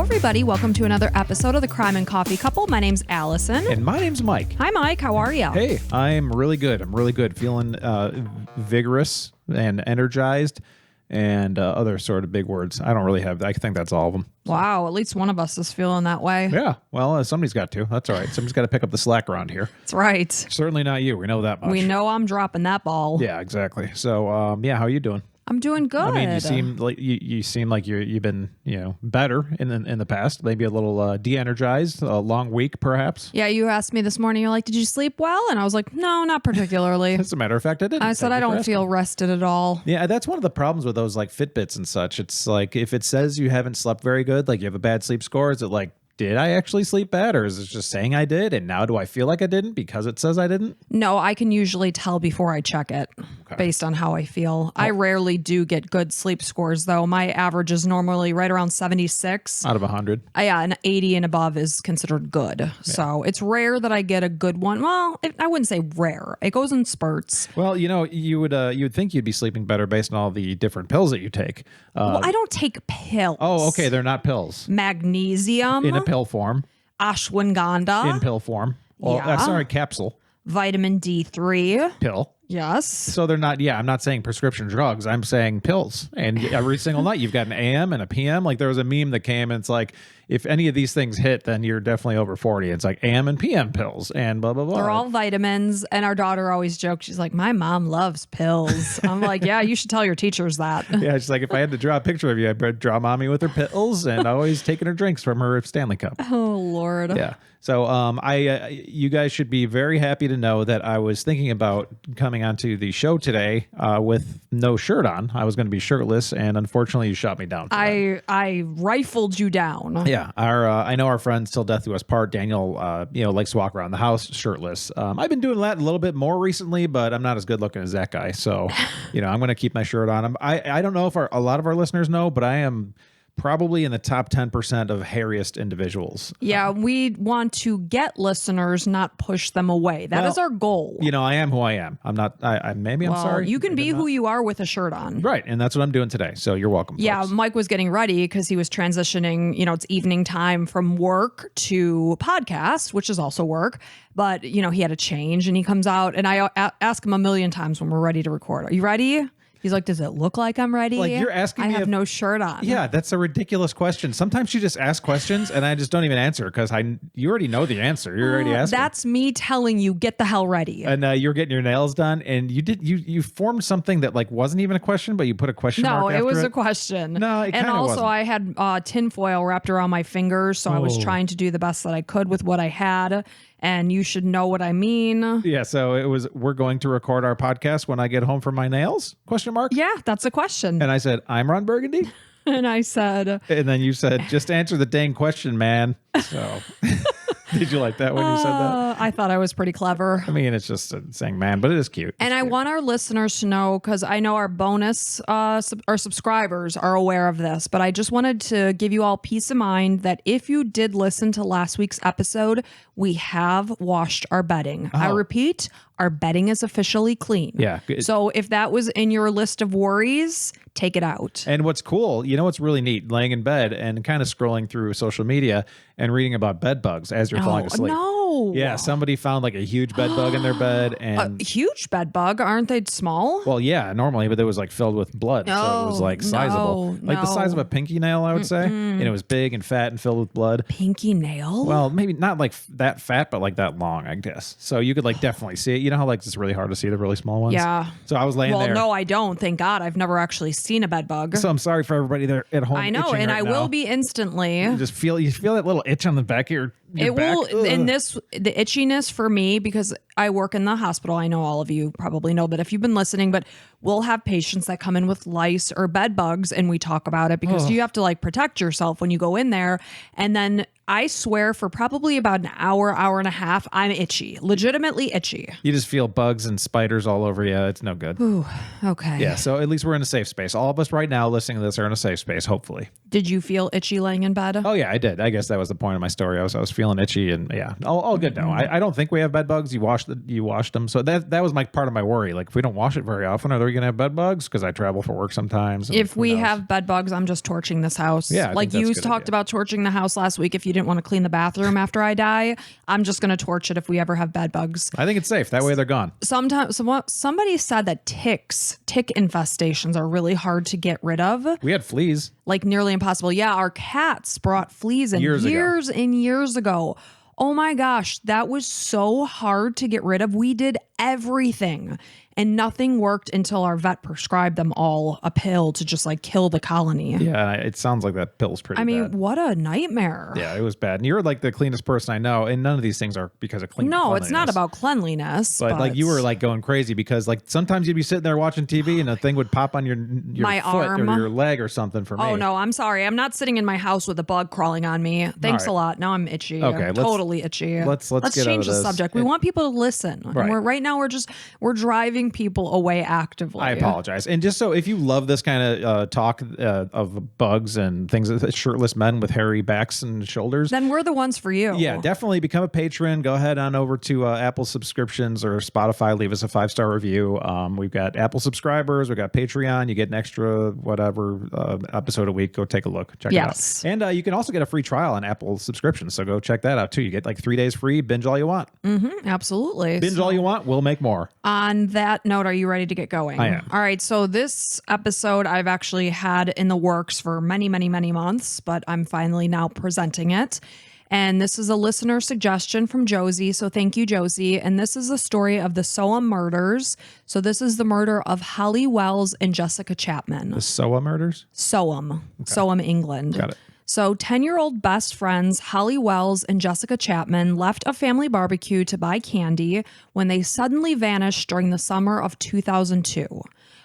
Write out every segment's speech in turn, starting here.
everybody. Welcome to another episode of the Crime and Coffee Couple. My name's Allison. And my name's Mike. Hi, Mike. How are you? Hey, I'm really good. Feeling vigorous and energized and other sort of big words. I don't really have, I think that's all of them. Wow. At least one of us is feeling that way. Yeah. Well, somebody's got to. That's all right. Somebody's got to pick up the slack around here. That's right. Certainly not you. We know that much. We know I'm dropping that ball. Yeah, exactly. So, yeah, how are you doing? I'm doing good. I mean, you seem like you've been better in the past. Maybe a little de-energized. A long week, perhaps. Yeah, you asked me this morning. You're like, "Did you sleep well?" And I was like, "No, not particularly." As a matter of fact, I didn't. I said I don't feel rested at all. Yeah, that's one of the problems with those like Fitbits and such. It's like if it says you haven't slept very good, like you have a bad sleep score, is it like, did I actually sleep bad, or is it just saying I did, and now do I feel like I didn't because it says I didn't? No, I can usually tell before I check it based on how I feel. I rarely do get good sleep scores, though. My average is normally right around 76. Out of 100. Yeah, and 80 and above is considered good. Yeah. So it's rare that I get a good one. Well, I wouldn't say rare. It goes in spurts. Well, you would think you'd be sleeping better based on all the different pills that you take. Well, I don't take pills. Oh, okay. They're not pills. Magnesium. In a pill form. Ashwagandha. In pill form. Well, yeah. Sorry, capsule. Vitamin D3. Pill. Yes. So they're not, I'm not saying prescription drugs. I'm saying pills. And every single night you've got an AM and a PM. Like there was a meme that came and it's like, if any of these things hit, then you're definitely over 40. It's like AM and PM pills and blah, blah, blah. They're all vitamins. And our daughter always jokes. She's like, my mom loves pills. I'm like, yeah, you should tell your teachers that. Yeah, she's like, if I had to draw a picture of you, I'd draw mommy with her pills and always taking her drinks from her Stanley Cup. Oh, Lord. Yeah. So you guys should be very happy to know that I was thinking about coming onto the show today with no shirt on. I was going to be shirtless, and unfortunately, you shot me down. I rifled you down. Yeah, I know our friends till death do us part. Daniel, likes to walk around the house shirtless. I've been doing that a little bit more recently, but I'm not as good looking as that guy. So, I'm going to keep my shirt on. I don't know if a lot of our listeners know, but I am probably in the top 10% of hairiest individuals. Yeah, we want to get listeners, not push them away. That is our goal. I am who I am. I'm not, I'm sorry. You can be who you are with a shirt on. Right. And that's what I'm doing today. So you're welcome. Yeah. Folks. Mike was getting ready because he was transitioning, it's evening time from work to podcast, which is also work. But, he had a change and he comes out and I ask him a million times when we're ready to record. Are you ready? He's like, does it look like I'm ready? Like you're asking me I have no shirt on. Yeah, that's a ridiculous question. Sometimes you just ask questions and I just don't even answer because you already know the answer. You're already asking. That's me telling you, get the hell ready. And you're getting your nails done and you formed something that like wasn't even a question, but you put a question mark after it. No, it was a question. No, it kind of wasn't. I had tinfoil wrapped around my fingers, so I was trying to do the best that I could with what I had. And you should know what I mean. Yeah, so we're going to record our podcast when I get home from my nails? Question mark? Yeah, that's a question. And I said, I'm Ron Burgundy? And I said... And then you said, just answer the dang question, man. So... Did you like that when you said that? I thought I was pretty clever. I mean, it's just saying man, but it is cute. And I want our listeners to know, because I know our bonus, our subscribers are aware of this, but I just wanted to give you all peace of mind that if you did listen to last week's episode, we have washed our bedding. I repeat, our bedding is officially clean. Yeah. So if that was in your list of worries, take it out. And what's cool, what's really neat, laying in bed and kind of scrolling through social media and reading about bed bugs as you're falling asleep. No. Yeah, somebody found like a huge bed bug in their bed. And a huge bed bug? Aren't they small? Well, yeah, normally, but it was like filled with blood. So it was like sizable. Like the size of a pinky nail, I would say. And it was big and fat and filled with blood. Pinky nail? Well, maybe not like that fat, but like that long, I guess. So you could like definitely see it. You know how like it's really hard to see the really small ones? Yeah. So I was laying there. Well, no, I don't. Thank God. I've never actually seen a bed bug. So I'm sorry for everybody there at home. I know, and I will be instantly. You feel that little itch on the back of your it back. will. And the itchiness for me, because I work in the hospital. I know all of you probably know, but if you've been listening, but we'll have patients that come in with lice or bed bugs, and we talk about it because you have to like protect yourself when you go in there. And then I swear for probably about an hour, hour and a half, I'm itchy, legitimately itchy. You just feel bugs and spiders all over you. It's no good. Ooh, okay. Yeah, so at least we're in a safe space. All of us right now listening to this are in a safe space, hopefully. Did you feel itchy laying in bed? Oh yeah, I did. I guess that was the point of my story. I was feeling itchy, and yeah, all good now. I don't think we have bed bugs. You washed them, so that was my part of my worry. Like if we don't wash it very often, are we gonna have bed bugs? Because I travel for work sometimes. And If who we knows? have bed bugs, I'm just torching this house. Yeah, I like think that's you a good talked idea. about torching the house last week. If you didn't want to clean the bathroom after I die, I'm just gonna torch it if we ever have bed bugs. I think it's safe. That way they're gone. Sometimes somebody said that tick infestations are really hard to get rid of. We had fleas. Like nearly impossible. Yeah, our cats brought fleas in Years ago. years and years ago. Oh my gosh, that was so hard to get rid of. We did everything and nothing worked until our vet prescribed them all a pill to just like kill the colony. Yeah, it sounds like that pill's pretty I mean, bad. what a nightmare. Yeah, it was bad. And you're like the cleanest person I know, and none of these things are because of No, it's not cleanliness. about cleanliness. But like you were like going crazy because like sometimes you'd be sitting there watching TV and a thing would pop on your My foot arm. or your leg or something for me. Oh no, I'm sorry. I'm not sitting in my house with a bug crawling on me. Thanks right. a lot. Now I'm itchy. Okay, I'm let's- totally itchy. let's get out change of the this. subject. We want people to listen. Right. And right now we're driving people away actively. I apologize. And just so if you love this kind of talk of bugs and things, shirtless men with hairy backs and shoulders, Then we're the ones for you. yeah, definitely become a patron. Go ahead on over to Apple subscriptions or Spotify. Leave us a 5-star review. We've got Apple subscribers. We've got Patreon. You get an extra whatever episode a week. Go take a look. Check Yes. it out. And you can also get a free trial on Apple subscriptions. So go check that out too. You get like 3 days free. Binge all you want. Absolutely. Binge all you want. We'll make more. On that note, are you ready to get going? I am. All right. So this episode I've actually had in the works for many, many, many months, but I'm finally now presenting it. And this is a listener suggestion from Josie. So thank you, Josie. And this is the story of the Soham murders. So this is the murder of Holly Wells and Jessica Chapman. The SOA murders. Soham, Soham, England. Got it. So 10-year-old best friends Holly Wells and Jessica Chapman left a family barbecue to buy candy when they suddenly vanished during the summer of 2002.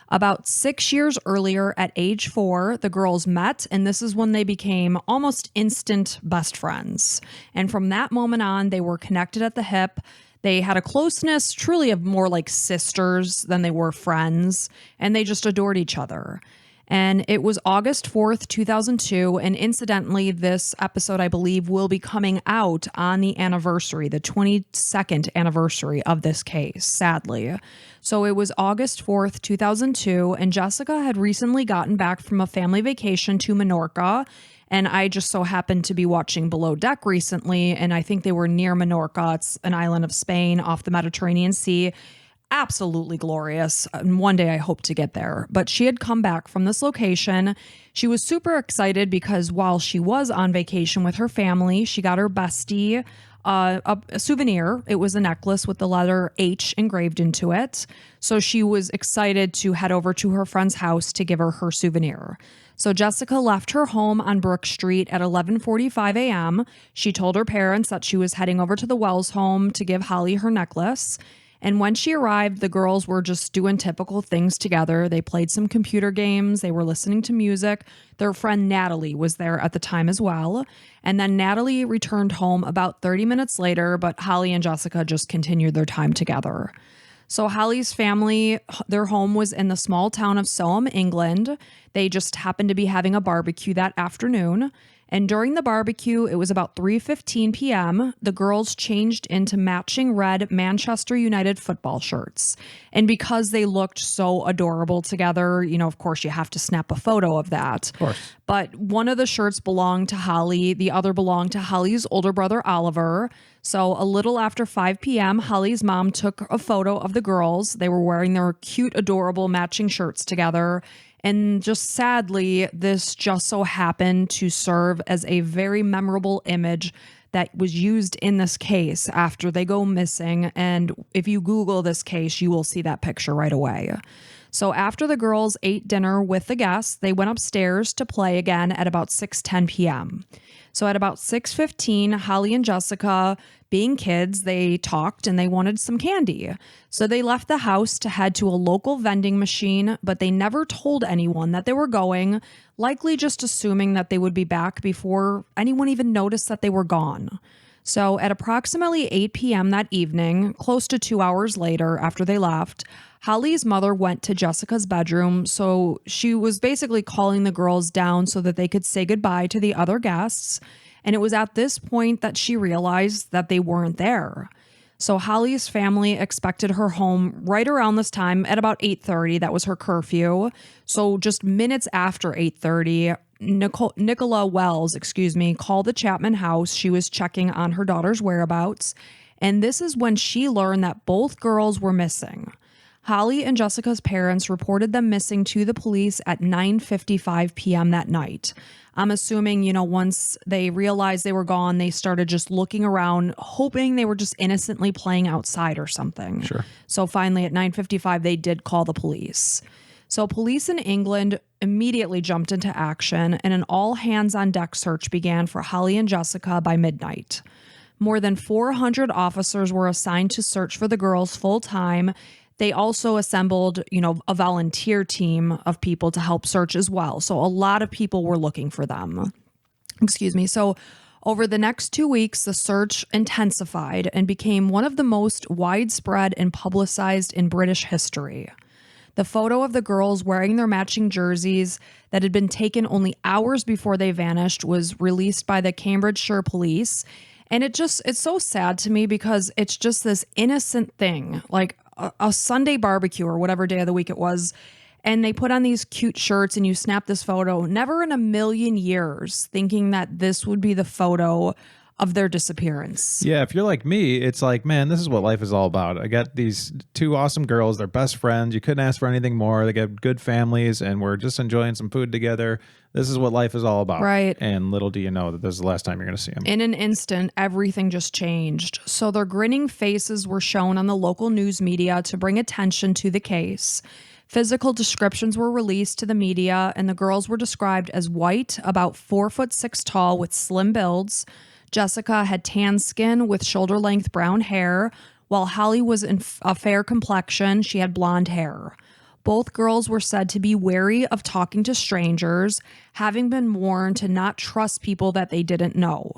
About 6 years earlier, at age 4, the girls met, and this is when they became almost instant best friends. And from that moment on, they were connected at the hip. They had a closeness truly of more like sisters than they were friends, and they just adored each other. And it was August 4th, 2002. And incidentally, this episode, I believe, will be coming out on the anniversary, the 22nd anniversary of this case, sadly. So it was August 4th, 2002. And Jessica had recently gotten back from a family vacation to Menorca. And I just so happened to be watching Below Deck recently. And I think they were near Menorca. It's an island of Spain off the Mediterranean Sea. Absolutely glorious. And one day I hope to get there. But she had come back from this location. She was super excited because while she was on vacation with her family, she got her bestie a souvenir. It was a necklace with the letter H engraved into it. So she was excited to head over to her friend's house to give her souvenir. So Jessica left her home on Brook Street at 11:45 a.m. She told her parents that she was heading over to the Wells home to give Holly her necklace. And when she arrived, the girls were just doing typical things together. They played some computer games. They were listening to music. Their friend Natalie was there at the time as well. And then Natalie returned home about 30 minutes later, but Holly and Jessica just continued their time together. So Holly's family, their home was in the small town of Soham, England. They just happened to be having a barbecue that afternoon. And during the barbecue, it was about 3:15 p.m., the girls changed into matching red Manchester United football shirts. And because they looked so adorable together, you know, of course, you have to snap a photo of that. Of course. But one of the shirts belonged to Holly. The other belonged to Holly's older brother, Oliver. So a little after 5 p.m., Holly's mom took a photo of the girls. They were wearing their cute, adorable matching shirts together. And just sadly, this just so happened to serve as a very memorable image that was used in this case after they go missing. And if you Google this case, you will see that picture right away. So after the girls ate dinner with the guests, they went upstairs to play again at about 6:10 p.m. So at about 6:15, Holly and Jessica, being kids, they talked and they wanted some candy. So they left the house to head to a local vending machine, but they never told anyone that they were going, likely just assuming that they would be back before anyone even noticed that they were gone. So at approximately 8 p.m. that evening, close to 2 hours later after they left, Holly's mother went to Jessica's bedroom. So she was basically calling the girls down so that they could say goodbye to the other guests. And it was at this point that she realized that they weren't there. So Holly's family expected her home right around this time at about 8:30. That was her curfew. So just minutes after 8:30, Nicola Wells, called the Chapman house. She was checking on her daughter's whereabouts. And this is when she learned that both girls were missing. Holly and Jessica's parents reported them missing to the police at 9:55 p.m. that night. I'm assuming, once they realized they were gone, they started just looking around, hoping they were just innocently playing outside or something. Sure. So finally at 9:55, they did call the police. So police in England immediately jumped into action, and an all-hands-on-deck search began for Holly and Jessica by midnight. More than 400 officers were assigned to search for the girls full-time. They also assembled, a volunteer team of people to help search as well. So a lot of people were looking for them. So over the next 2 weeks, the search intensified and became one of the most widespread and publicized in British history. The photo of the girls wearing their matching jerseys that had been taken only hours before they vanished was released by the Cambridgeshire police. And it's so sad to me because it's just this innocent thing, like a Sunday barbecue or whatever day of the week it was. And they put on these cute shirts and you snap this photo, never in a million years thinking that this would be the photo of their disappearance. Yeah, if you're like me, it's like, man, this is what life is all about. I got these two awesome girls. They're best friends. You couldn't ask for anything more. They got good families, and we're just enjoying some food together. This is what life is all about. Right. And little do you know that this is the last time you're going to see them. In an instant, everything just changed. So their grinning faces were shown on the local news media to bring attention to the case. Physical descriptions were released to the media, and the girls were described as white, about 4'6" tall, with slim builds. Jessica had tan skin with shoulder-length brown hair, while Holly was in a fair complexion. She had blonde hair. Both girls were said to be wary of talking to strangers, having been warned to not trust people that they didn't know.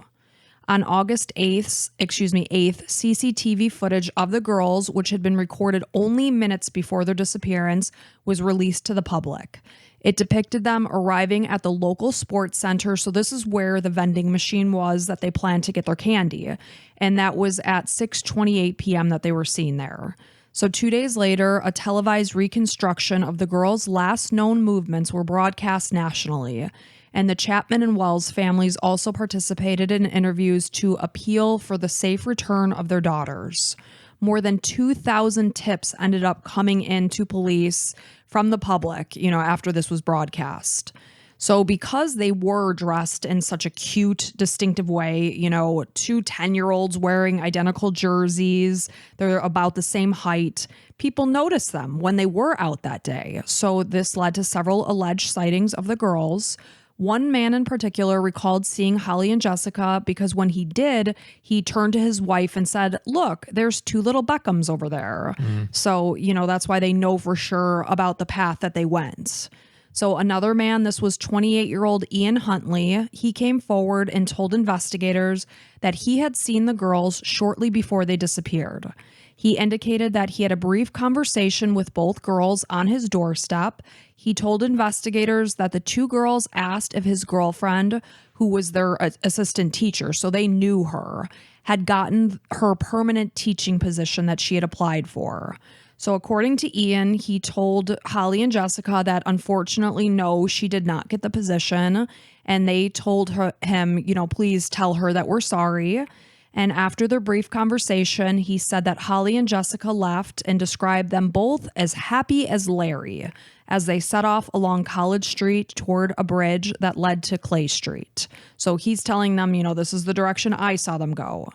On August 8th, CCTV footage of the girls, which had been recorded only minutes before their disappearance, was released to the public. It depicted them arriving at the local sports center. So this is where the vending machine was that they planned to get their candy. And that was at 6:28 p.m. that they were seen there. So 2 days later, a televised reconstruction of the girls' last known movements were broadcast nationally. And the Chapman and Wells families also participated in interviews to appeal for the safe return of their daughters. More than 2,000 tips ended up coming in to police from the public, after this was broadcast. So because they were dressed in such a cute, distinctive way, two 10-year-olds wearing identical jerseys, they're about the same height, people noticed them when they were out that day. So this led to several alleged sightings of the girls. One man in particular recalled seeing Holly and Jessica because when he did, he turned to his wife and said, "Look, there's two little Beckhams over there." So, that's why they know for sure about the path that they went. So another man, this was 28-year-old Ian Huntley. He came forward and told investigators that he had seen the girls shortly before they disappeared. He indicated that he had a brief conversation with both girls on his doorstep. He told investigators that the two girls asked if his girlfriend, who was their assistant teacher, so they knew her, had gotten her permanent teaching position that she had applied for. So according to Ian, he told Holly and Jessica that unfortunately, no, she did not get the position. And they told him, please tell her that we're sorry. And after their brief conversation, he said that Holly and Jessica left and described them both as happy as Larry as they set off along College Street toward a bridge that led to Clay Street. So he's telling them, this is the direction I saw them go.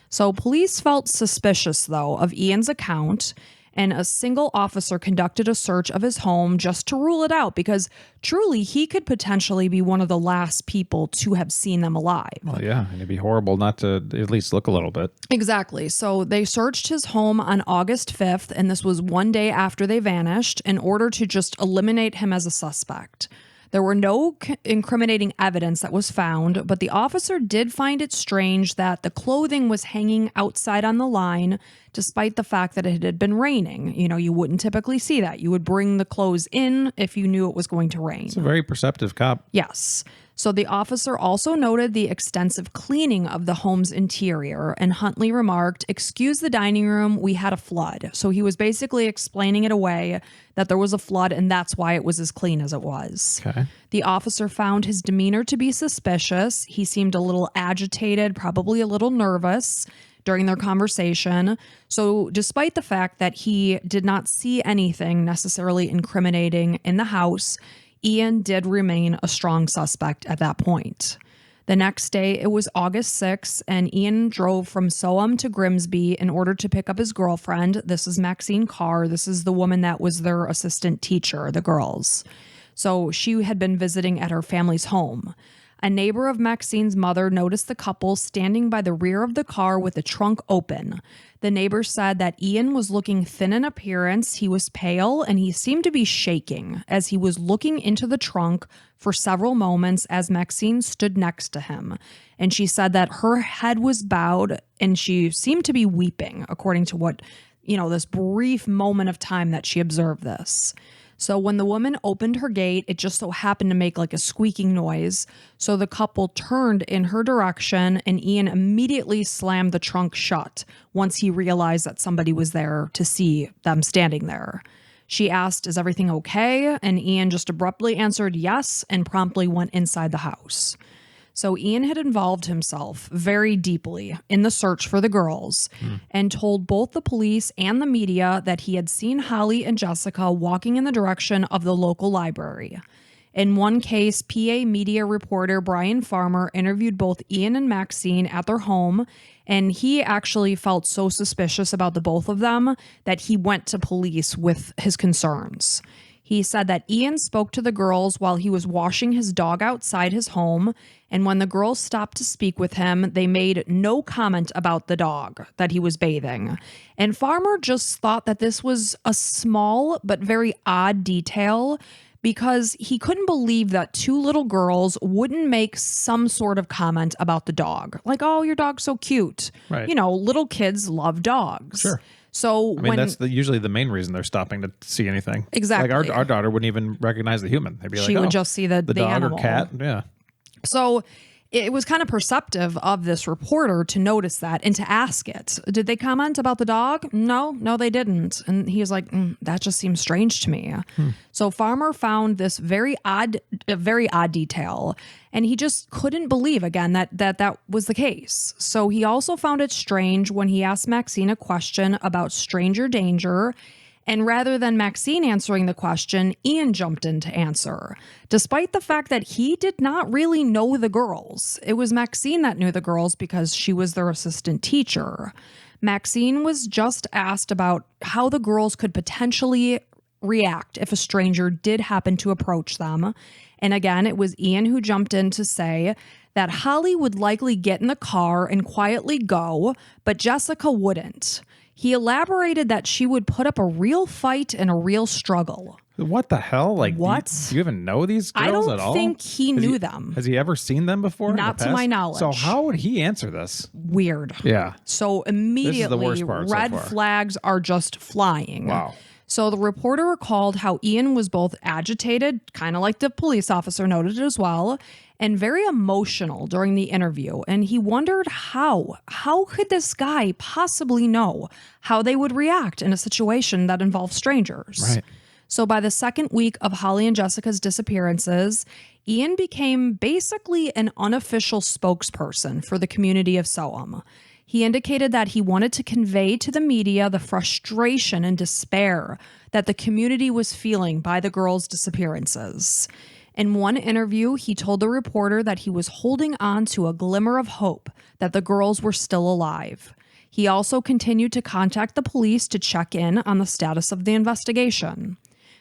So police felt suspicious, though, of Ian's account. and a single officer conducted a search of his home just to rule it out because truly he could potentially be one of the last people to have seen them alive. Well, yeah, and it'd be horrible not to at least look a little bit. Exactly. So they searched his home on August 5th, and this was one day after they vanished, in order to just eliminate him as a suspect. There were no incriminating evidence that was found, but the officer did find it strange that the clothing was hanging outside on the line, despite the fact that it had been raining. You know, you wouldn't typically see that. You would bring the clothes in if you knew it was going to rain. It's a very perceptive cop. Yes. So the officer also noted the extensive cleaning of the home's interior, and Huntley remarked, "Excuse the dining room, we had a flood." So he was basically explaining it away, that there was a flood and that's why it was as clean as it was. Okay. The officer found his demeanor to be suspicious. He seemed a little agitated, probably a little nervous during their conversation. So despite the fact that he did not see anything necessarily incriminating in the house, Ian did remain a strong suspect at that point. The next day, it was August 6th, and Ian drove from Soham to Grimsby in order to pick up his girlfriend. This is Maxine Carr. This is the woman that was their assistant teacher, the girls. So she had been visiting at her family's home. A neighbor of Maxine's mother noticed the couple standing by the rear of the car with the trunk open. The neighbor said that Ian was looking thin in appearance, he was pale, and he seemed to be shaking as he was looking into the trunk for several moments as Maxine stood next to him. And she said that her head was bowed and she seemed to be weeping, according to what, this brief moment of time that she observed this. So when the woman opened her gate, it just so happened to make like a squeaking noise. So the couple turned in her direction, and Ian immediately slammed the trunk shut once he realized that somebody was there to see them standing there. She asked, "Is everything okay?" And Ian just abruptly answered yes and promptly went inside the house. So Ian had involved himself very deeply in the search for the girls and told both the police and the media that he had seen Holly and Jessica walking in the direction of the local library. In one case, PA media reporter Brian Farmer interviewed both Ian and Maxine at their home, and he actually felt so suspicious about the both of them that he went to police with his concerns. He said that Ian spoke to the girls while he was washing his dog outside his home, and when the girls stopped to speak with him, they made no comment about the dog that he was bathing. And Farmer just thought that this was a small but very odd detail because he couldn't believe that two little girls wouldn't make some sort of comment about the dog. Like, "Oh, your dog's so cute." Right. Little kids love dogs. Sure. So that's usually the main reason they're stopping to see anything. Exactly. Like our daughter wouldn't even recognize the human. They'd be like, she would just see the dog animal. or cat. Yeah. So it was kind of perceptive of this reporter to notice that and to ask it. Did they comment about the dog? No, they didn't. And he was like, that just seems strange to me. So Farmer found this very odd detail, and he just couldn't believe again that was the case. So he also found it strange when he asked Maxine a question about stranger danger. And rather than Maxine answering the question, Ian jumped in to answer, despite the fact that he did not really know the girls. It was Maxine that knew the girls because she was their assistant teacher. Maxine was just asked about how the girls could potentially react if a stranger did happen to approach them. And again, it was Ian who jumped in to say that Holly would likely get in the car and quietly go, but Jessica wouldn't. He elaborated that she would put up a real fight and a real struggle. What the hell? Like, what? Do you even know these girls at all? I don't think he knew them. Has he ever seen them before? Not to my knowledge. So how would he answer this? Weird. Yeah. So immediately, this is the worst part red so far. flags are just flying. Wow. So the reporter recalled how Ian was both agitated, kind of like the police officer noted as well, and very emotional during the interview. And he wondered how could this guy possibly know how they would react in a situation that involved strangers? Right. So by the second week of Holly and Jessica's disappearances, Ian became basically an unofficial spokesperson for the community of Soham. He indicated that he wanted to convey to the media the frustration and despair that the community was feeling by the girls' disappearances. In one interview, he told the reporter that he was holding on to a glimmer of hope that the girls were still alive. He also continued to contact the police to check in on the status of the investigation.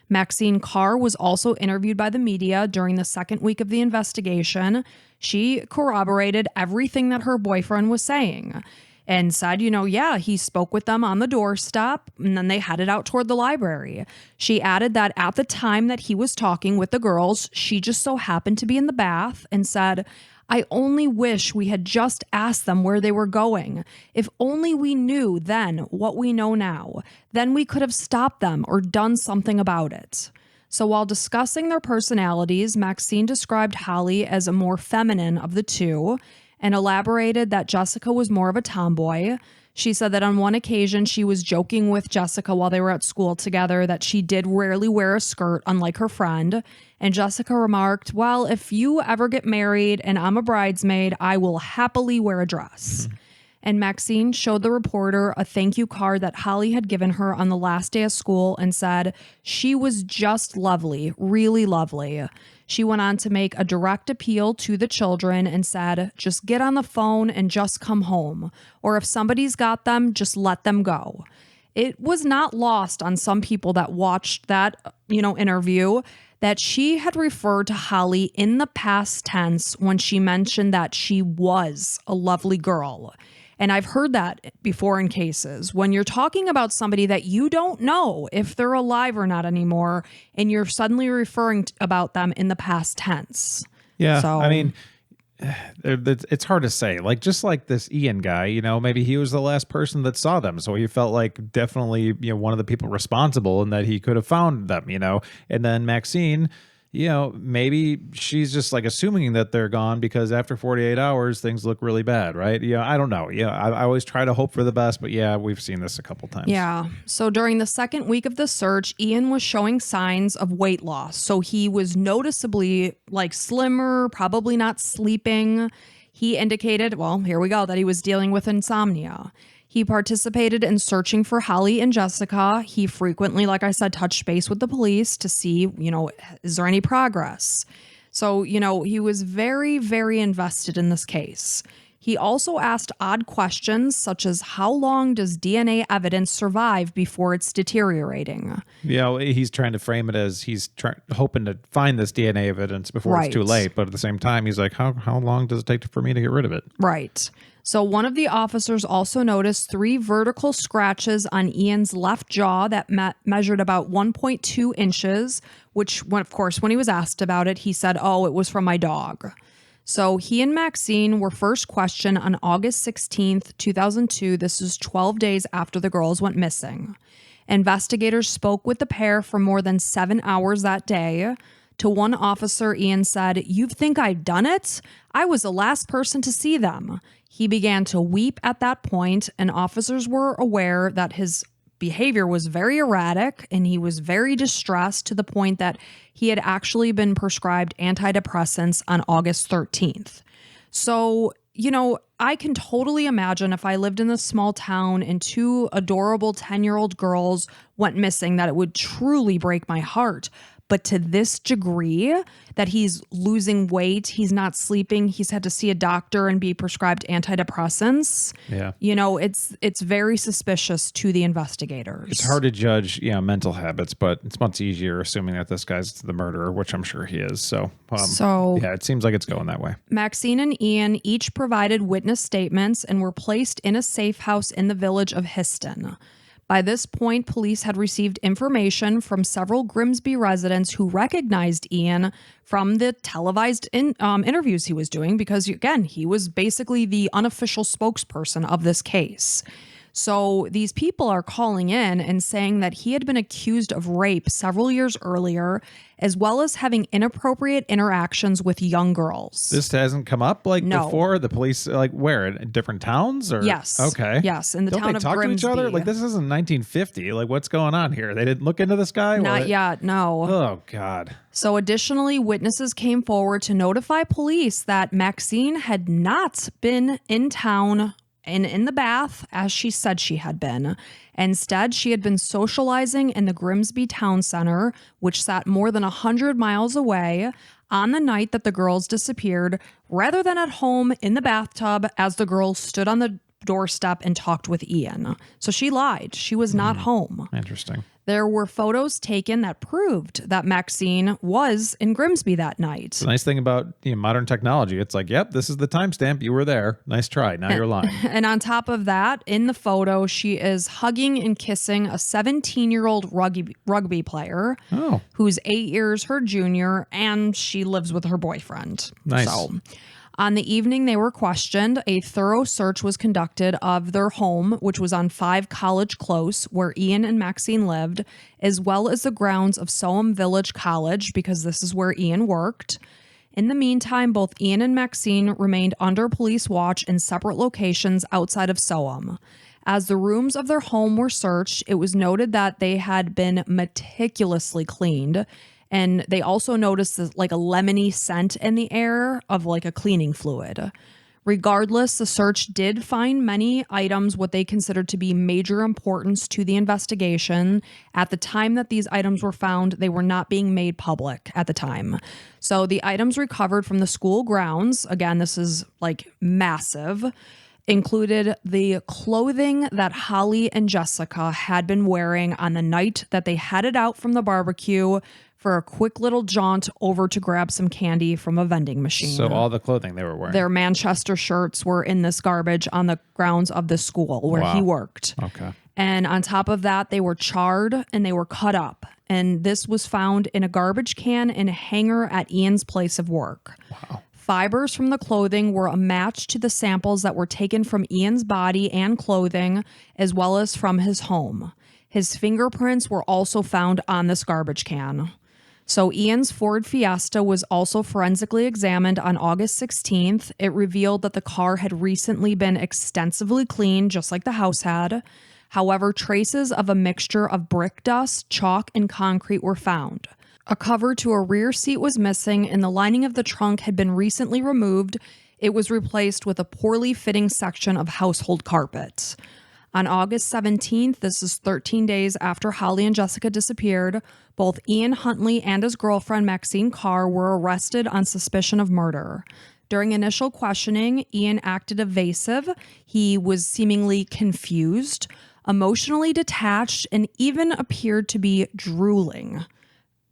Maxine Carr was also interviewed by the media during the second week of the investigation. She corroborated everything that her boyfriend was saying and said, yeah, he spoke with them on the doorstep and then they headed out toward the library. She added that at the time that he was talking with the girls, she just so happened to be in the bath and said, I only wish we had just asked them where they were going. If only we knew then what we know now, then we could have stopped them or done something about it. So while discussing their personalities, Maxine described Holly as a more feminine of the two and elaborated that Jessica was more of a tomboy. She said that on one occasion she was joking with Jessica while they were at school together that she did rarely wear a skirt, unlike her friend. And Jessica remarked, well, if you ever get married and I'm a bridesmaid, I will happily wear a dress. And Maxine showed the reporter a thank you card that Holly had given her on the last day of school and said, she was just lovely, really lovely. She went on to make a direct appeal to the children and said, just get on the phone and just come home. Or if somebody's got them, just let them go. It was not lost on some people that watched that, interview that she had referred to Holly in the past tense when she mentioned that she was a lovely girl. And I've heard that before in cases when you're talking about somebody that you don't know if they're alive or not anymore, and you're suddenly referring about them in the past tense. Yeah. So, I mean, it's hard to say. Like, just like this Ian guy, maybe he was the last person that saw them. So he felt like definitely, one of the people responsible and that he could have found them, and then Maxine, maybe she's just like assuming that they're gone because after 48 hours, things look really bad, right? I don't know. I always try to hope for the best, but yeah, we've seen this a couple times. Yeah. So during the second week of the search, Ian was showing signs of weight loss. So he was noticeably like slimmer, probably not sleeping. He indicated, well, here we go, that he was dealing with insomnia. He participated in searching for Holly and Jessica. He frequently, like I said, touched base with the police to see, is there any progress? So, he was very, very invested in this case. He also asked odd questions such as how long does DNA evidence survive before it's deteriorating? He's trying to frame it as he's hoping to find this DNA evidence before it's too late. But at the same time, he's like, how long does it take for me to get rid of it? Right. So one of the officers also noticed 3 vertical scratches on Ian's left jaw that measured about 1.2 inches, which, of course, when he was asked about it, he said, oh, it was from my dog. So he and Maxine were first questioned on August 16th, 2002. This is 12 days after the girls went missing. Investigators spoke with the pair for more than 7 hours that day. To one officer, Ian said, "You think I've done it? I was the last person to see them." He began to weep at that point, and officers were aware that his behavior was very erratic and he was very distressed to the point that he had actually been prescribed antidepressants on August 13th. So, I can totally imagine if I lived in this small town and 2 adorable 10-year-old girls went missing, that it would truly break my heart. But to this degree that he's losing weight, he's not sleeping, he's had to see a doctor and be prescribed antidepressants. Yeah. It's very suspicious to the investigators. It's hard to judge, mental habits, but it's much easier assuming that this guy's the murderer, which I'm sure he is. So yeah, it seems like it's going that way. Maxine and Ian each provided witness statements and were placed in a safe house in the village of Histon. By this point, police had received information from several Grimsby residents who recognized Ian from the televised interviews he was doing because, again, he was basically the unofficial spokesperson of this case. So these people are calling in and saying that he had been accused of rape several years earlier, as well as having inappropriate interactions with young girls. This hasn't come up before? The police, where? In different towns? Or Yes. Okay. Yes, in the Don't town they of talk Grimsby. to each other? This isn't 1950. What's going on here? They didn't look into this guy? Not yet, no. Oh, God. So additionally, witnesses came forward to notify police that Maxine had not been in town and in the bath as she said she had been. Instead, she had been socializing in the Grimsby Town Center, which sat more than 100 miles away, on the night that the girls disappeared, rather than at home in the bathtub as the girls stood on the doorstep and talked with Ian. So she lied. She was not home. Interesting. There were photos taken that proved that Maxine was in Grimsby that night. The nice thing about modern technology, it's like, yep, this is the timestamp. You were there. Nice try. Now you're lying. And on top of that, in the photo, she is hugging and kissing a 17-year-old rugby player who's 8 years her junior, and she lives with her boyfriend. Nice. So on the evening they were questioned, a thorough search was conducted of their home, which was on 5 College Close, where Ian and Maxine lived, as well as the grounds of Soham Village College, because this is where Ian worked. In the meantime, both Ian and Maxine remained under police watch in separate locations outside of Soham. As the rooms of their home were searched, it was noted that they had been meticulously cleaned. And they also noticed like a lemony scent in the air of like a cleaning fluid. Regardless, the search did find many items what they considered to be major importance to the investigation. At the time that these items were found, they were not being made public at the time. So the items recovered from the school grounds, again, this is like massive, included the clothing that Holly and Jessica had been wearing on the night that they headed out from the barbecue for a quick little jaunt over to grab some candy from a vending machine. So all the clothing they were wearing. Their Manchester shirts were in this garbage on the grounds of the school where he worked. Okay. And on top of that, they were charred and they were cut up. And this was found in a garbage can in a hangar at Ian's place of work. Wow. Fibers from the clothing were a match to the samples that were taken from Ian's body and clothing, as well as from his home. His fingerprints were also found on this garbage can. So Ian's Ford Fiesta was also forensically examined on August 16th. It revealed that the car had recently been extensively cleaned, just like the house had. However, traces of a mixture of brick dust, chalk, and concrete were found. A cover to a rear seat was missing, and the lining of the trunk had been recently removed. It was replaced with a poorly fitting section of household carpet. On August 17th, this is 13 days after Holly and Jessica disappeared, both Ian Huntley and his girlfriend Maxine Carr were arrested on suspicion of murder. During initial questioning, Ian acted evasive. He was seemingly confused, emotionally detached, and even appeared to be drooling.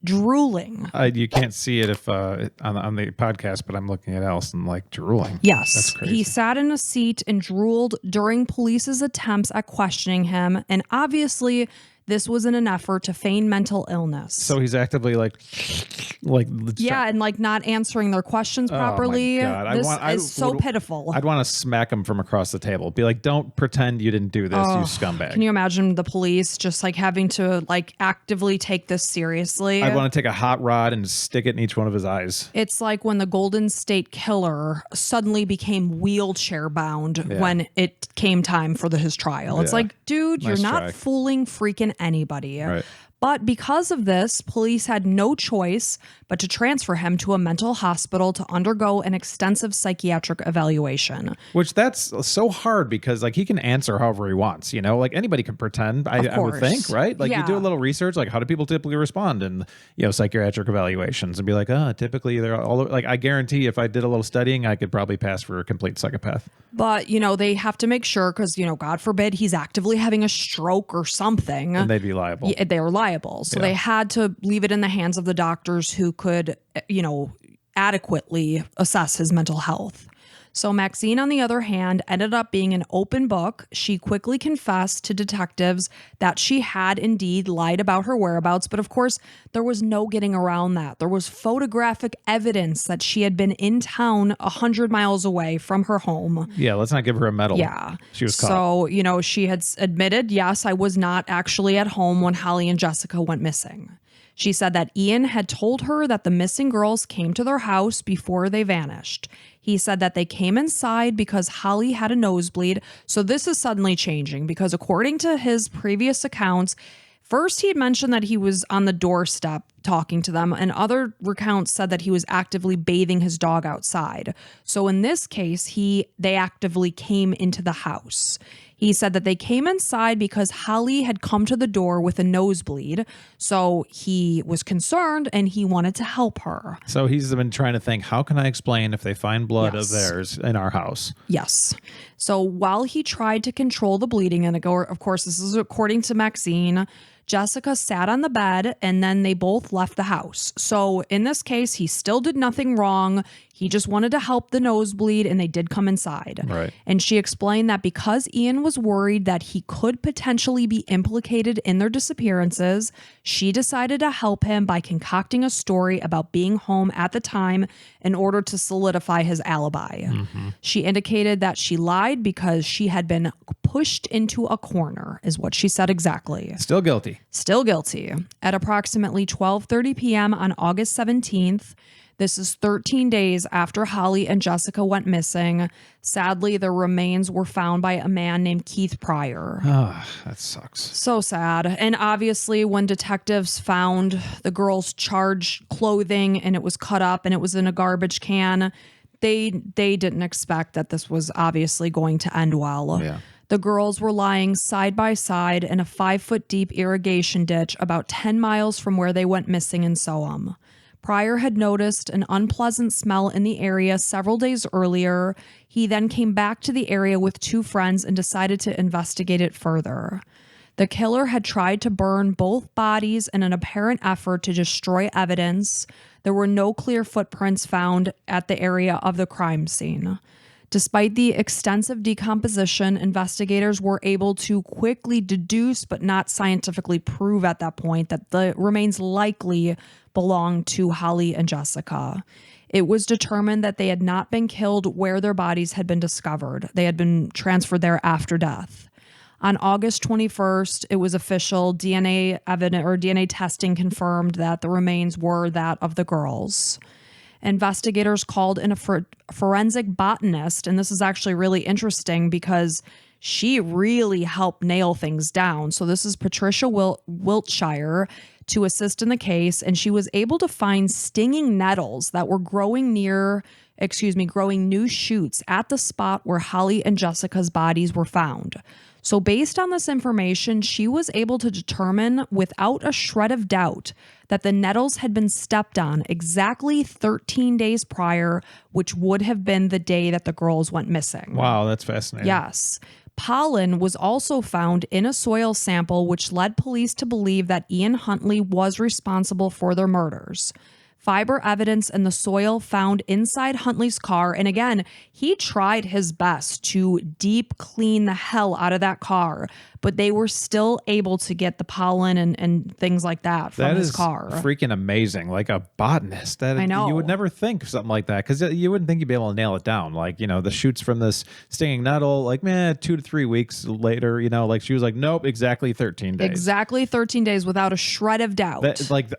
You can't see it if on the podcast, but I'm looking at Allison like drooling. Yes. That's crazy. He sat in a seat and drooled during police's attempts at questioning him, and obviously this was in an effort to feign mental illness. So he's actively like yeah, and like not answering their questions properly. Oh my God. This is so pitiful. I'd want to smack him from across the table. Be like, don't pretend you didn't do this, you scumbag. Can you imagine the police just like having to like actively take this seriously? I'd want to take a hot rod and stick it in each one of his eyes. It's like when the Golden State Killer suddenly became wheelchair bound when it came time for his trial. It's like, dude, you're not fooling freaking anybody. Right. But because of this, police had no choice but to transfer him to a mental hospital to undergo an extensive psychiatric evaluation. Which that's so hard because like he can answer however he wants, like anybody can pretend, I would think, right? Like you do a little research, like how do people typically respond in, psychiatric evaluations and be like, typically they're all like, I guarantee if I did a little studying, I could probably pass for a complete psychopath. But, they have to make sure because, God forbid he's actively having a stroke or something. And they'd be liable. Yeah, they were liable. So they had to leave it in the hands of the doctors who could, adequately assess his mental health. So Maxine, on the other hand, ended up being an open book. She quickly confessed to detectives that she had indeed lied about her whereabouts. But of course, there was no getting around that. There was photographic evidence that she had been in town 100 miles away from her home. Yeah, let's not give her a medal. Yeah. She was caught. So, she had admitted, yes, I was not actually at home when Holly and Jessica went missing. She said that Ian had told her that the missing girls came to their house before they vanished. He said that they came inside because Holly had a nosebleed. So this is suddenly changing because according to his previous accounts, first he had mentioned that he was on the doorstep talking to them, and other recounts said that he was actively bathing his dog outside. So in this case, they actively came into the house. He said that they came inside because Holly had come to the door with a nosebleed. So he was concerned and he wanted to help her. So he's been trying to think, how can I explain if they find blood of Yes. theirs in our house? Yes. So while he tried to control the bleeding, and of course, this is according to Maxine, Jessica sat on the bed and then they both left the house. So in this case, he still did nothing wrong. He just wanted to help the nosebleed and they did come inside. Right. And she explained that because Ian was worried that he could potentially be implicated in their disappearances, she decided to help him by concocting a story about being home at the time in order to solidify his alibi. She indicated that she lied because she had been pushed into a corner, is what she said exactly. Still guilty. Still guilty. At approximately 12:30 p.m. on August 17th, this is 13 days after Holly and Jessica went missing. Sadly, their remains were found by a man named Keith Pryor. Oh, that sucks. So sad. And obviously, when detectives found the girls' charged clothing and it was cut up and it was in a garbage can, they didn't expect that this was obviously going to end well. Yeah. The girls were lying side by side in a 5-foot deep irrigation ditch about 10 miles from where they went missing in Soham. Pryor had noticed an unpleasant smell in the area several days earlier. He then came back to the area with 2 friends and decided to investigate it further. The killer had tried to burn both bodies in an apparent effort to destroy evidence. There were no clear footprints found at the area of the crime scene. Despite the extensive decomposition, investigators were able to quickly deduce, but not scientifically prove at that point, that the remains likely belonged to Holly and Jessica. It was determined that they had not been killed where their bodies had been discovered. They had been transferred there after death. On August 21st, it was official. DNA evidence or DNA testing confirmed that the remains were that of the girls. Investigators called in a forensic botanist, and this is actually really interesting because she really helped nail things down. So this is Patricia Wiltshire to assist in the case, and she was able to find stinging nettles that were growing new shoots at the spot where Holly and Jessica's bodies were found. So based on this information, she was able to determine without a shred of doubt that the nettles had been stepped on exactly 13 days prior, which would have been the day that the girls went missing. Wow, that's fascinating. Yes. Pollen was also found in a soil sample, which led police to believe that Ian Huntley was responsible for their murders. Fiber evidence in the soil found inside Huntley's car. And again, he tried his best to deep clean the hell out of that car, but they were still able to get the pollen and things like that from his car. That is freaking amazing. Like a botanist. I know. You would never think of something like that because you wouldn't think you'd be able to nail it down. Like, the shoots from this stinging nettle, like, 2 to 3 weeks later, like she was like, nope, exactly 13 days. Exactly 13 days without a shred of doubt.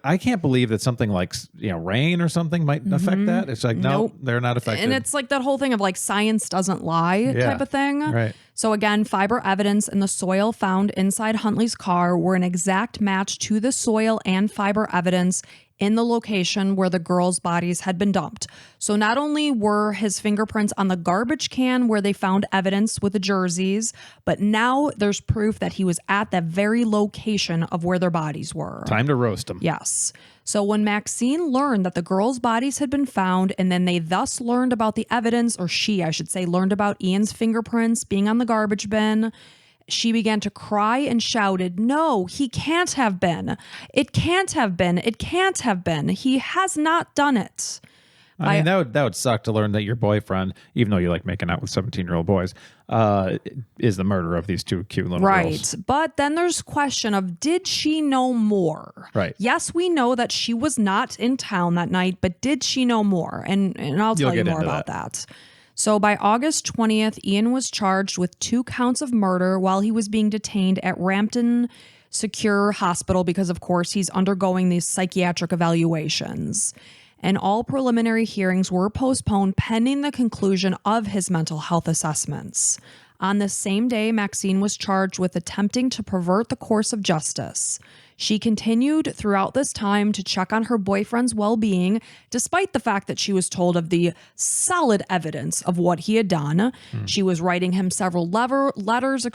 I can't believe that something like, rain or something might affect that. It's like, nope, they're not affected. And it's like that whole thing of like science doesn't lie type of thing. Right. So again, fiber evidence in the soil found inside Huntley's car were an exact match to the soil and fiber evidence in the location where the girls' bodies had been dumped. So not only were his fingerprints on the garbage can where they found evidence with the jerseys, but now there's proof that he was at that very location of where their bodies were. Time to roast them. Yes. So when Maxine learned that the girls' bodies had been found, and then they thus learned about the evidence, or she, I should say, learned about Ian's fingerprints being on the garbage bin, she began to cry and shouted, "No, he can't have been. It can't have been. It can't have been. He has not done it." I mean, that would suck to learn that your boyfriend, even though you like making out with 17-year-old boys, is the murderer of these 2 cute little girls. Right. But then there's question of, did she know more? Right. Yes, we know that she was not in town that night, but did she know more? And I'll tell you more about that. So by August 20th, Ian was charged with 2 counts of murder while he was being detained at Rampton Secure Hospital because, of course, he's undergoing these psychiatric evaluations. And all preliminary hearings were postponed pending the conclusion of his mental health assessments. On the same day, Maxine was charged with attempting to pervert the course of justice. She continued throughout this time to check on her boyfriend's well-being, despite the fact that she was told of the solid evidence of what he had done. She was writing him several letters,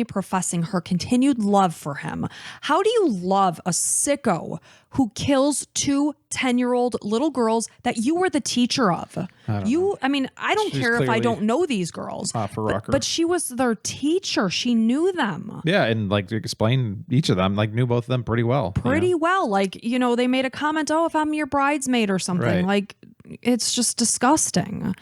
professing her continued love for him. How do you love a sicko who kills two 10-year-old little girls that you were the teacher of? I don't care if I don't know these girls, but she was their teacher. She knew them. Yeah, and like to explain each of them, like knew both of them pretty well. Well. Like, they made a comment, oh, if I'm your bridesmaid or something. Right. Like, it's just disgusting.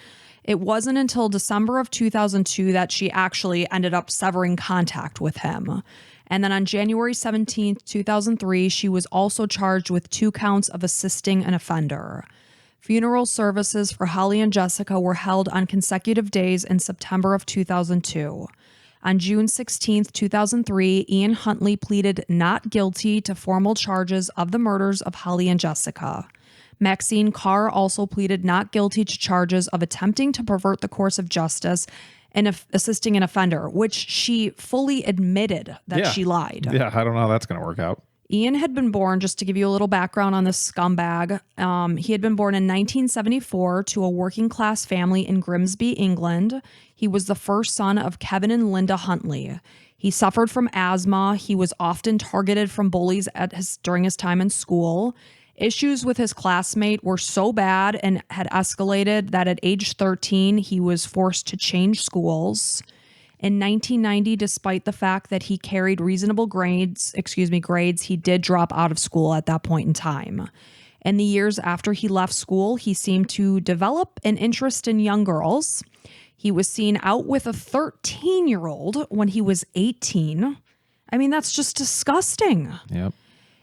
It wasn't until December of 2002 that she actually ended up severing contact with him. And then on January 17th, 2003, she was also charged with 2 counts of assisting an offender. Funeral services for Holly and Jessica were held on consecutive days in September of 2002. On June 16th, 2003, Ian Huntley pleaded not guilty to formal charges of the murders of Holly and Jessica. Maxine Carr also pleaded not guilty to charges of attempting to pervert the course of justice and assisting an offender, which she fully admitted that she lied. Yeah, I don't know how that's going to work out. Ian had been born, just to give you a little background on this scumbag, he had been born in 1974 to a working class family in Grimsby, England. He was the first son of Kevin and Linda Huntley. He suffered from asthma. He was often targeted from bullies during his time in school. Issues with his classmate were so bad and had escalated that at age 13, he was forced to change schools. In 1990, despite the fact that he carried reasonable grades, he did drop out of school at that point in time. In the years after he left school, he seemed to develop an interest in young girls. He was seen out with a 13-year-old when he was 18. I mean, that's just disgusting. Yep.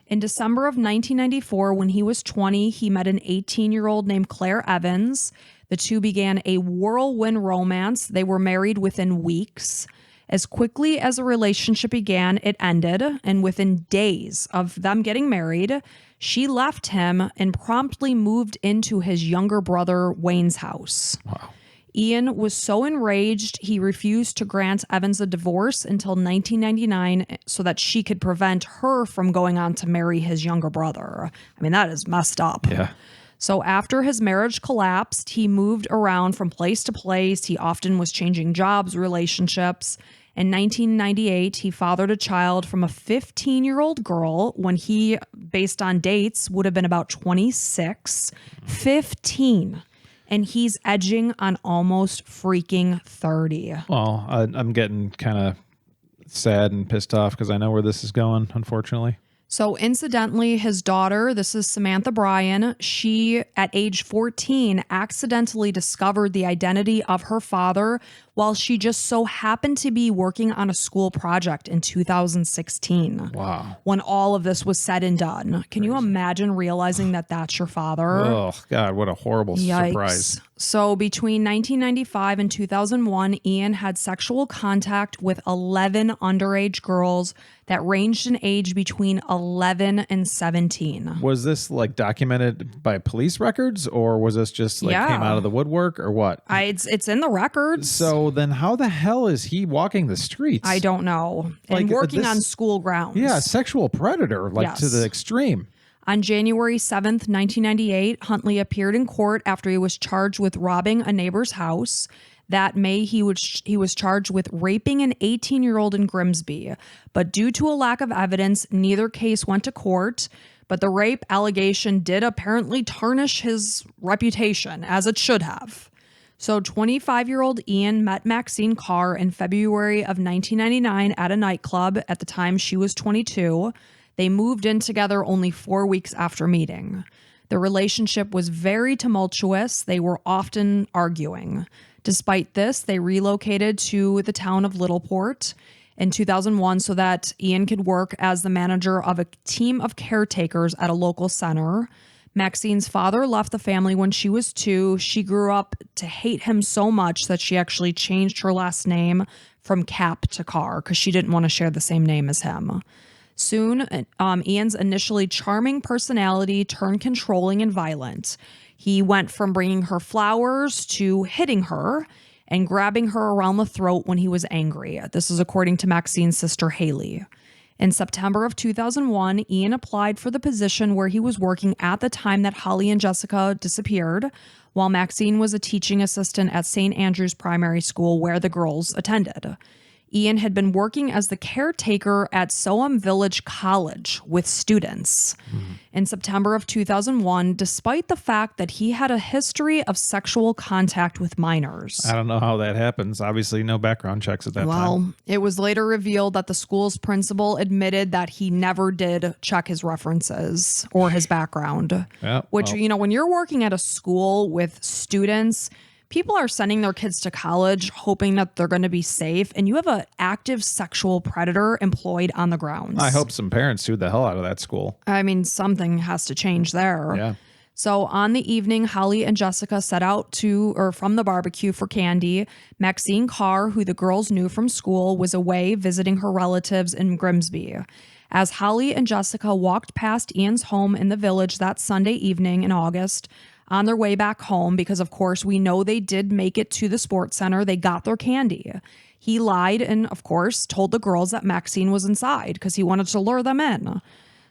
In December of 1994, when he was 20, he met an 18-year-old named Claire Evans. The two began a whirlwind romance. They were married within weeks. As quickly as the relationship began, it ended. And within days of them getting married, she left him and promptly moved into his younger brother Wayne's house. Wow. Ian was so enraged, he refused to grant Evans a divorce until 1999 so that she could prevent her from going on to marry his younger brother. I mean, that is messed up. Yeah. So after his marriage collapsed, he moved around from place to place. He often was changing jobs, relationships. In 1998, he fathered a child from a 15-year-old girl when he, based on dates, would have been about 26. 15. And he's edging on almost freaking 30. Well, I'm getting kind of sad and pissed off because I know where this is going, unfortunately. So incidentally, his daughter, this is Samantha Bryan, she, at age 14, accidentally discovered the identity of her father while she just so happened to be working on a school project in 2016. Wow. When all of this was said and done. Can you imagine realizing that that's your father? Oh, God, what a horrible surprise. So between 1995 and 2001, Ian had sexual contact with 11 underage girls that ranged in age between 11 and 17. Was this like documented by police records, or was this just like came out of the woodwork, or what? It's in the records. So then how the hell is he walking the streets? I don't know. And working on school grounds. Yeah, sexual predator, to the extreme. On January 7th, 1998, Huntley appeared in court after he was charged with robbing a neighbor's house. That May, he was charged with raping an 18-year-old in Grimsby. But due to a lack of evidence, neither case went to court. But the rape allegation did apparently tarnish his reputation, as it should have. So 25-year-old Ian met Maxine Carr in February of 1999 at a nightclub. At the time, she was 22. They moved in together only 4 weeks after meeting. The relationship was very tumultuous. They were often arguing. Despite this, they relocated to the town of Littleport in 2001 so that Ian could work as the manager of a team of caretakers at a local center. Maxine's father left the family when she was 2. She grew up to hate him so much that she actually changed her last name from Cap to Carr because she didn't want to share the same name as him. Soon, Ian's initially charming personality turned controlling and violent. He went from bringing her flowers to hitting her and grabbing her around the throat when he was angry. This is according to Maxine's sister, Haley. In September of 2001, Ian applied for the position where he was working at the time that Holly and Jessica disappeared, while Maxine was a teaching assistant at St. Andrew's Primary School where the girls attended. Ian had been working as the caretaker at Soham Village College with students. In September of 2001, despite the fact that he had a history of sexual contact with minors. I don't know how that happens. Obviously, no background checks at that time. Well, it was later revealed that the school's principal admitted that he never did check his references or his background. Yeah, Which, well, when you're working at a school with students, people are sending their kids to college hoping that they're going to be safe, and you have an active sexual predator employed on the grounds. I hope some parents sued the hell out of that school. I mean, something has to change there. Yeah. So on the evening, Holly and Jessica set out from the barbecue for candy. Maxine Carr, who the girls knew from school, was away visiting her relatives in Grimsby. As Holly and Jessica walked past Ian's home in the village that Sunday evening in August, on their way back home, because of course we know they did make it to the sports center, they got their candy. He lied and of course told the girls that Maxine was inside because he wanted to lure them in.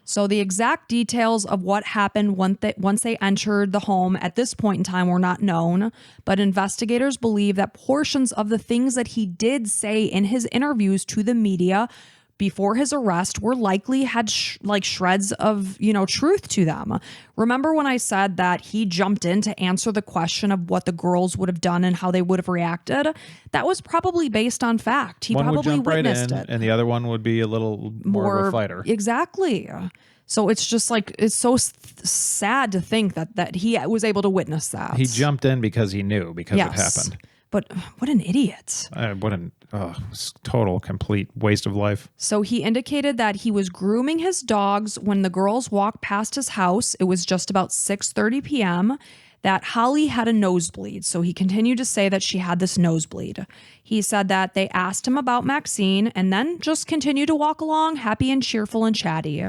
So the exact details of what happened once they entered the home at this point in time were not known, but investigators believe that portions of the things that he did say in his interviews to the media before his arrest were likely had shreds of, truth to them. Remember when I said that he jumped in to answer the question of what the girls would have done and how they would have reacted? That was probably based on fact. He One would probably jump right witnessed in, it. and the other one would be a little more of a fighter. Exactly. So it's just it's so sad to think that he was able to witness that. He jumped in because he knew, because it happened. But what an idiot. Total, complete waste of life. So he indicated that he was grooming his dogs when the girls walked past his house. It was just about 6:30 p.m. that Holly had a nosebleed. So he continued to say that she had this nosebleed. He said that they asked him about Maxine and then just continued to walk along happy and cheerful and chatty.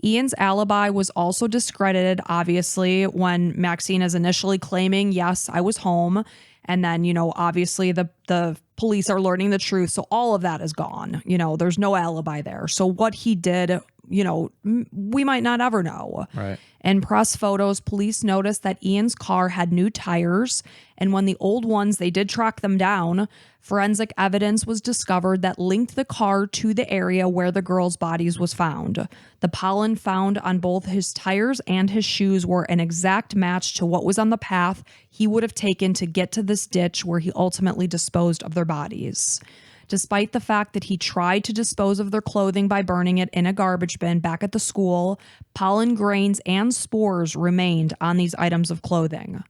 Ian's alibi was also discredited, obviously, when Maxine is initially claiming, yes, I was home. And then, obviously the police are learning the truth. So all of that is gone. There's no alibi there. So what he did, we might not ever know. Right. In press photos, police noticed that Ian's car had new tires. And when the old ones, they did track them down, forensic evidence was discovered that linked the car to the area where the girls' bodies was found. The pollen found on both his tires and his shoes were an exact match to what was on the path he would have taken to get to this ditch where he ultimately disposed of their bodies. Despite the fact that he tried to dispose of their clothing by burning it in a garbage bin back at the school, pollen grains and spores remained on these items of clothing.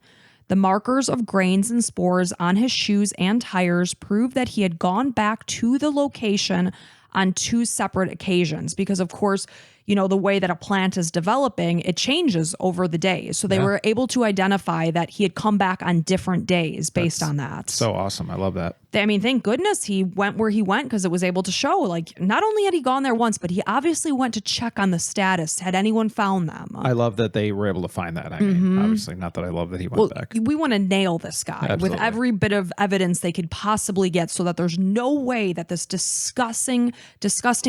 The markers of grains and spores on his shoes and tires proved that he had gone back to the location on two separate occasions because, of course, the way that a plant is developing, it changes over the days. So they were able to identify that he had come back on different days based on that. So awesome. I love that. I mean, thank goodness he went where he went because it was able to show, not only had he gone there once, but he obviously went to check on the status. Had anyone found them? I love that they were able to find that. I mean, obviously, not that I love that he went back. We want to nail this guy Absolutely. with every bit of evidence they could possibly get so that there's no way that this disgusting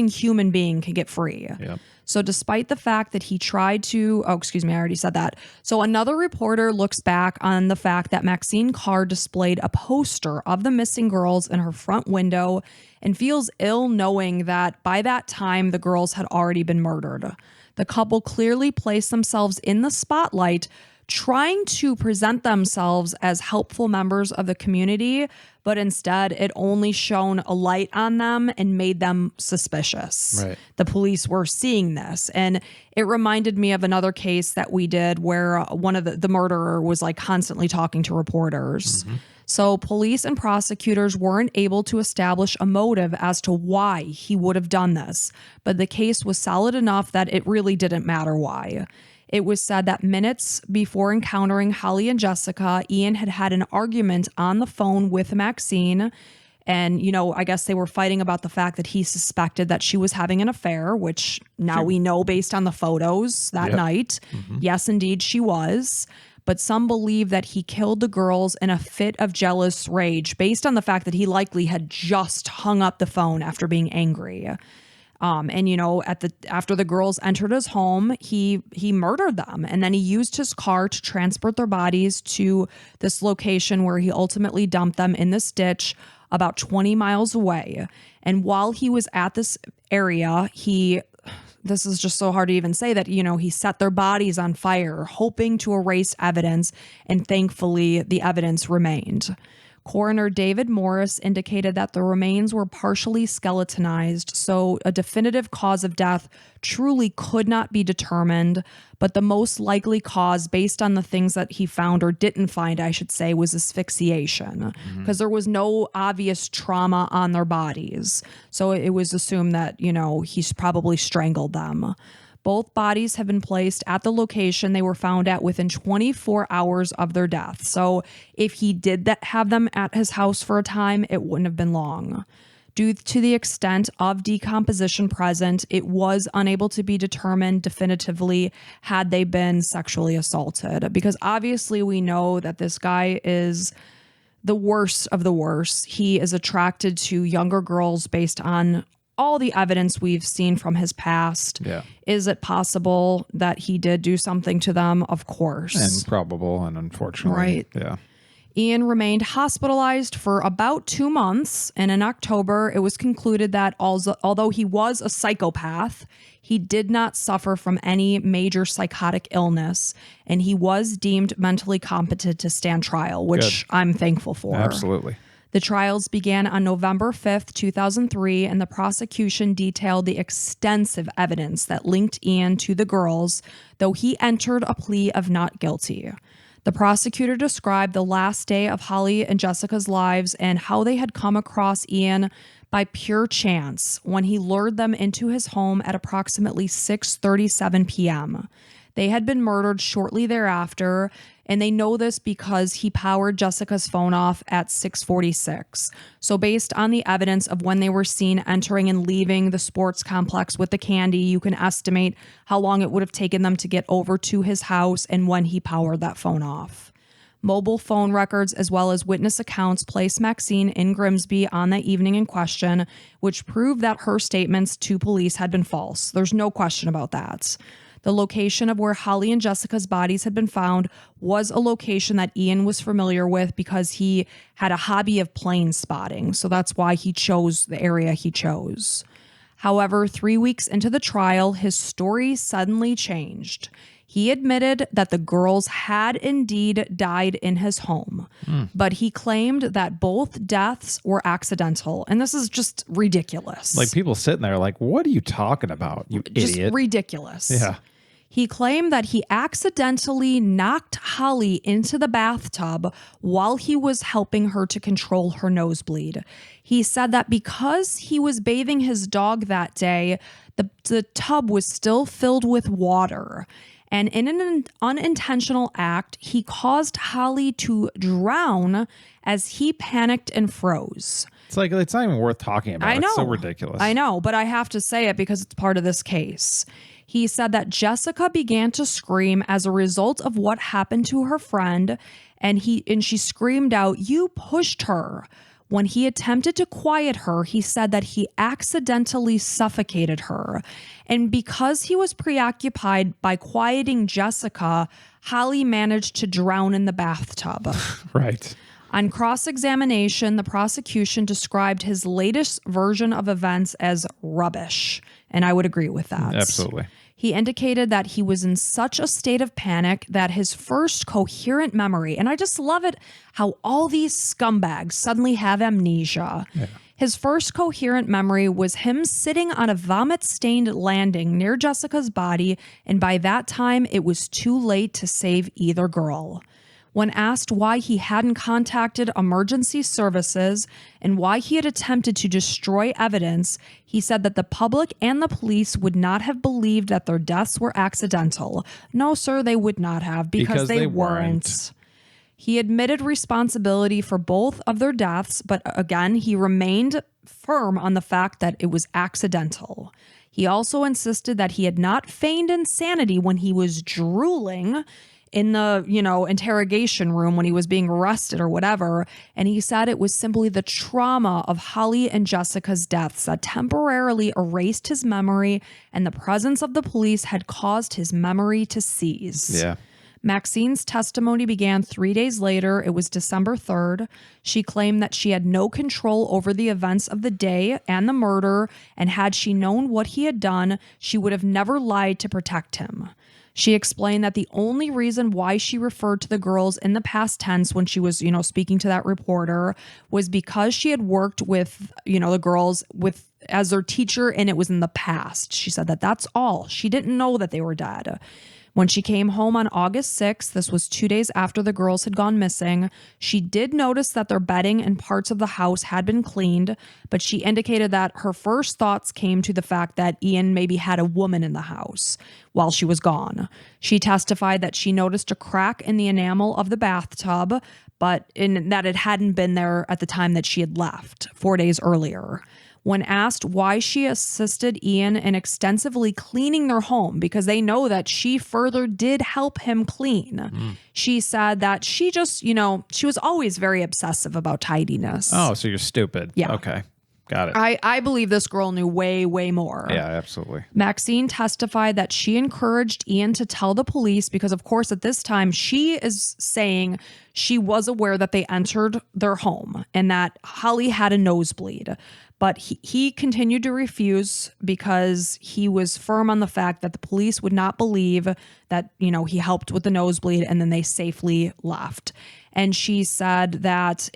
human being can get free. Yep. So despite the fact that he tried to, I already said that. So another reporter looks back on the fact that Maxine Carr displayed a poster of the missing girls in her front window and feels ill knowing that by that time the girls had already been murdered. The couple clearly placed themselves in the spotlight, trying to present themselves as helpful members of the community, but instead it only shone a light on them and made them suspicious. Right. The police were seeing this, and it reminded me of another case that we did where one of the murderer was constantly talking to reporters. Mm-hmm. So police and prosecutors weren't able to establish a motive as to why he would have done this, but the case was solid enough that it really didn't matter why. It was said that minutes before encountering Holly and Jessica, Ian had an argument on the phone with Maxine. And, I guess they were fighting about the fact that he suspected that she was having an affair, which now we know based on the photos that night. Mm-hmm. Yes, indeed, she was. But some believe that he killed the girls in a fit of jealous rage based on the fact that he likely had just hung up the phone after being angry. And after the girls entered his home, he murdered them, and then he used his car to transport their bodies to this location where he ultimately dumped them in this ditch about 20 miles away. And while he was at this area, this is just so hard to even say that, he set their bodies on fire, hoping to erase evidence, and thankfully the evidence remained. Coroner David Morris indicated that the remains were partially skeletonized, so a definitive cause of death truly could not be determined, but the most likely cause, based on the things that he found or didn't find, I should say, was asphyxiation, because there was no obvious trauma on their bodies. So it was assumed that, he's probably strangled them. Both bodies have been placed at the location they were found at within 24 hours of their death. So if he did have them at his house for a time, it wouldn't have been long. Due to the extent of decomposition present, it was unable to be determined definitively had they been sexually assaulted. Because obviously we know that this guy is the worst of the worst. He is attracted to younger girls based on all the evidence we've seen from his past. Yeah. Is it possible that he did do something to them? Of course. And probable, and unfortunately. Right. Yeah. Ian remained hospitalized for about 2 months, and in October, it was concluded that although he was a psychopath, he did not suffer from any major psychotic illness, and he was deemed mentally competent to stand trial, which I'm thankful for. Absolutely. The trials began on November 5th, 2003, and the prosecution detailed the extensive evidence that linked Ian to the girls, though he entered a plea of not guilty. The prosecutor described the last day of Holly and Jessica's lives and how they had come across Ian by pure chance when he lured them into his home at approximately 6:37 p.m. They had been murdered shortly thereafter, and they know this because he powered Jessica's phone off at 6:46. So based on the evidence of when they were seen entering and leaving the sports complex with the candy, you can estimate how long it would have taken them to get over to his house and when he powered that phone off. Mobile phone records as well as witness accounts place Maxine in Grimsby on that evening in question, which proved that her statements to police had been false. There's no question about that. The location of where Holly and Jessica's bodies had been found was a location that Ian was familiar with because he had a hobby of plane spotting. So that's why he chose the area he chose. However, 3 weeks into the trial, his story suddenly changed. He admitted that the girls had indeed died in his home, but he claimed that both deaths were accidental. And this is just ridiculous. Like, people sitting there like, what are you talking about, you just idiot? Ridiculous. Yeah. He claimed that he accidentally knocked Holly into the bathtub while he was helping her to control her nosebleed. He said that because he was bathing his dog that day, the tub was still filled with water. And in an unintentional act, he caused Holly to drown as he panicked and froze. It's like, it's not even worth talking about. I know. It's so ridiculous. I know, but I have to say it because it's part of this case. He said that Jessica began to scream as a result of what happened to her friend, and she screamed out, "You pushed her." When he attempted to quiet her, he said that he accidentally suffocated her. And because he was preoccupied by quieting Jessica, Holly managed to drown in the bathtub. Right. On cross-examination, the prosecution described his latest version of events as rubbish, and I would agree with that. Absolutely. He indicated that he was in such a state of panic that his first coherent memory, and I just love it how all these scumbags suddenly have amnesia. Yeah. His first coherent memory was him sitting on a vomit-stained landing near Jessica's body, and by that time, it was too late to save either girl. When asked why he hadn't contacted emergency services and why he had attempted to destroy evidence, he said that the public and the police would not have believed that their deaths were accidental. No, sir, they would not have because they weren't. He admitted responsibility for both of their deaths, but again, he remained firm on the fact that it was accidental. He also insisted that he had not feigned insanity when he was drooling. in the, interrogation room when he was being arrested or whatever. And he said it was simply the trauma of Holly and Jessica's deaths that temporarily erased his memory, and the presence of the police had caused his memory to seize. Yeah. Maxine's testimony began 3 days later. It was December 3rd. She claimed that she had no control over the events of the day and the murder, and had she known what he had done, she would have never lied to protect him. She explained that the only reason why she referred to the girls in the past tense when she was, speaking to that reporter was because she had worked with, the girls as their teacher, and it was in the past. She said that that's all. She didn't know that they were dead. When she came home on August 6th, this was 2 days after the girls had gone missing, she did notice that their bedding and parts of the house had been cleaned, but she indicated that her first thoughts came to the fact that Ian maybe had a woman in the house while she was gone. She testified that she noticed a crack in the enamel of the bathtub, but that it hadn't been there at the time that she had left 4 days earlier. When asked why she assisted Ian in extensively cleaning their home, because they know that she further did help him clean, she said that she just, she was always very obsessive about tidiness. Oh, so you're stupid. Yeah. Okay. Got it. I believe this girl knew way, way more. Yeah, absolutely. Maxine testified that she encouraged Ian to tell the police because, of course, at this time, she is saying she was aware that they entered their home and that Holly had a nosebleed. But he continued to refuse because he was firm on the fact that the police would not believe that, he helped with the nosebleed, and then they safely left. And she said that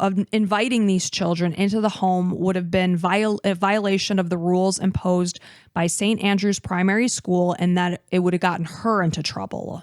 of inviting these children into the home would have been a violation of the rules imposed by St. Andrew's Primary School, and that it would have gotten her into trouble.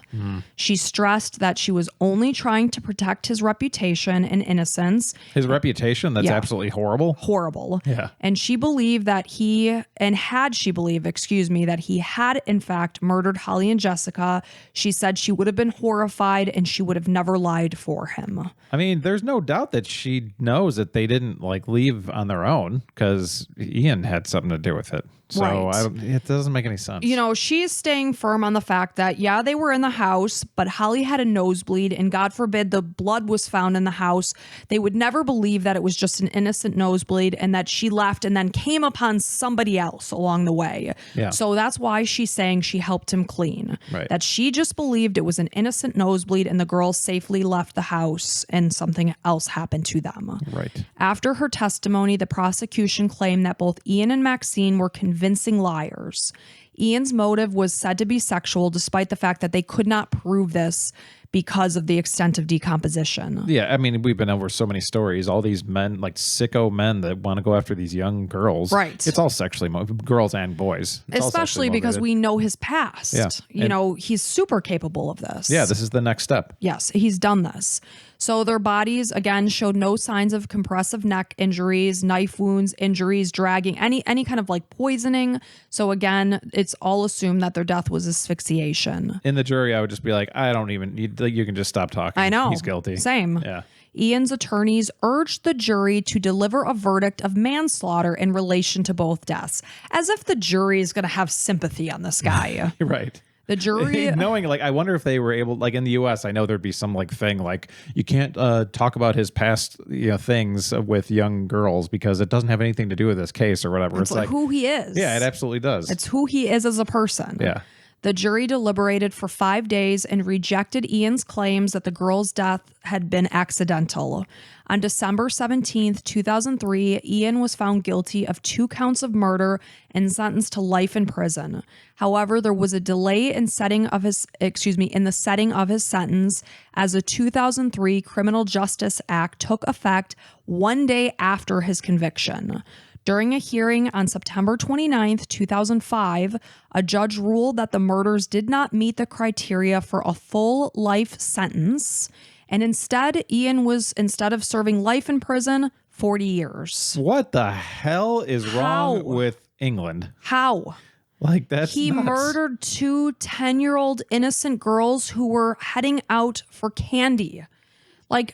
She stressed that she was only trying to protect his reputation and innocence. His reputation? That's absolutely horrible. Horrible. Yeah. And she believed that that he had in fact murdered Holly and Jessica, she said she would have been horrified and she would have never lied for him. I mean, there's no doubt that she knows that they didn't leave on their own, because Ian had something to do with it. So Right. It doesn't make any sense. She's staying firm on the fact that, yeah, they were in the house, but Holly had a nosebleed, and God forbid the blood was found in the house. They would never believe that it was just an innocent nosebleed and that she left and then came upon somebody else along the way. Yeah. So that's why she's saying she helped him clean. Right. That she just believed it was an innocent nosebleed and the girls safely left the house and something else happened to them. Right. After her testimony, the prosecution claimed that both Ian and Maxine were convincing liars. Ian's motive was said to be sexual, despite the fact that they could not prove this because of the extent of decomposition. Yeah, I mean, we've been over so many stories. All these men, sicko men that want to go after these young girls. Right. It's all sexually girls and boys. It's Especially because we know his past. Yeah. He's super capable of this. Yeah, this is the next step. Yes, he's done this. So their bodies, again, showed no signs of compressive neck injuries, knife wounds, injuries, dragging, any kind of poisoning. So again, it's all assumed that their death was asphyxiation. In the jury, I would just be like, I don't even, you can just stop talking. I know. He's guilty. Same. Yeah. Ian's attorneys urged the jury to deliver a verdict of manslaughter in relation to both deaths, as if the jury is going to have sympathy on this guy. Right. The jury, knowing, I wonder if they were able, in the U.S., I know there'd be some thing you can't talk about his past things with young girls because it doesn't have anything to do with this case or whatever. It's who he is. Yeah, it absolutely does. It's who he is as a person. Yeah. The jury deliberated for 5 days and rejected Ian's claims that the girl's death had been accidental. On December 17th, 2003, Ian was found guilty of 2 counts of murder and sentenced to life in prison. However, there was a delay in the setting of his sentence, as the 2003 Criminal Justice Act took effect 1 day after his conviction. During a hearing on September 29th, 2005, a judge ruled that the murders did not meet the criteria for a full life sentence, and instead, Ian was, instead of serving life in prison, 40 years. What the hell is wrong with England? How? That's He nuts. murdered 2 10-year-old innocent girls who were heading out for candy.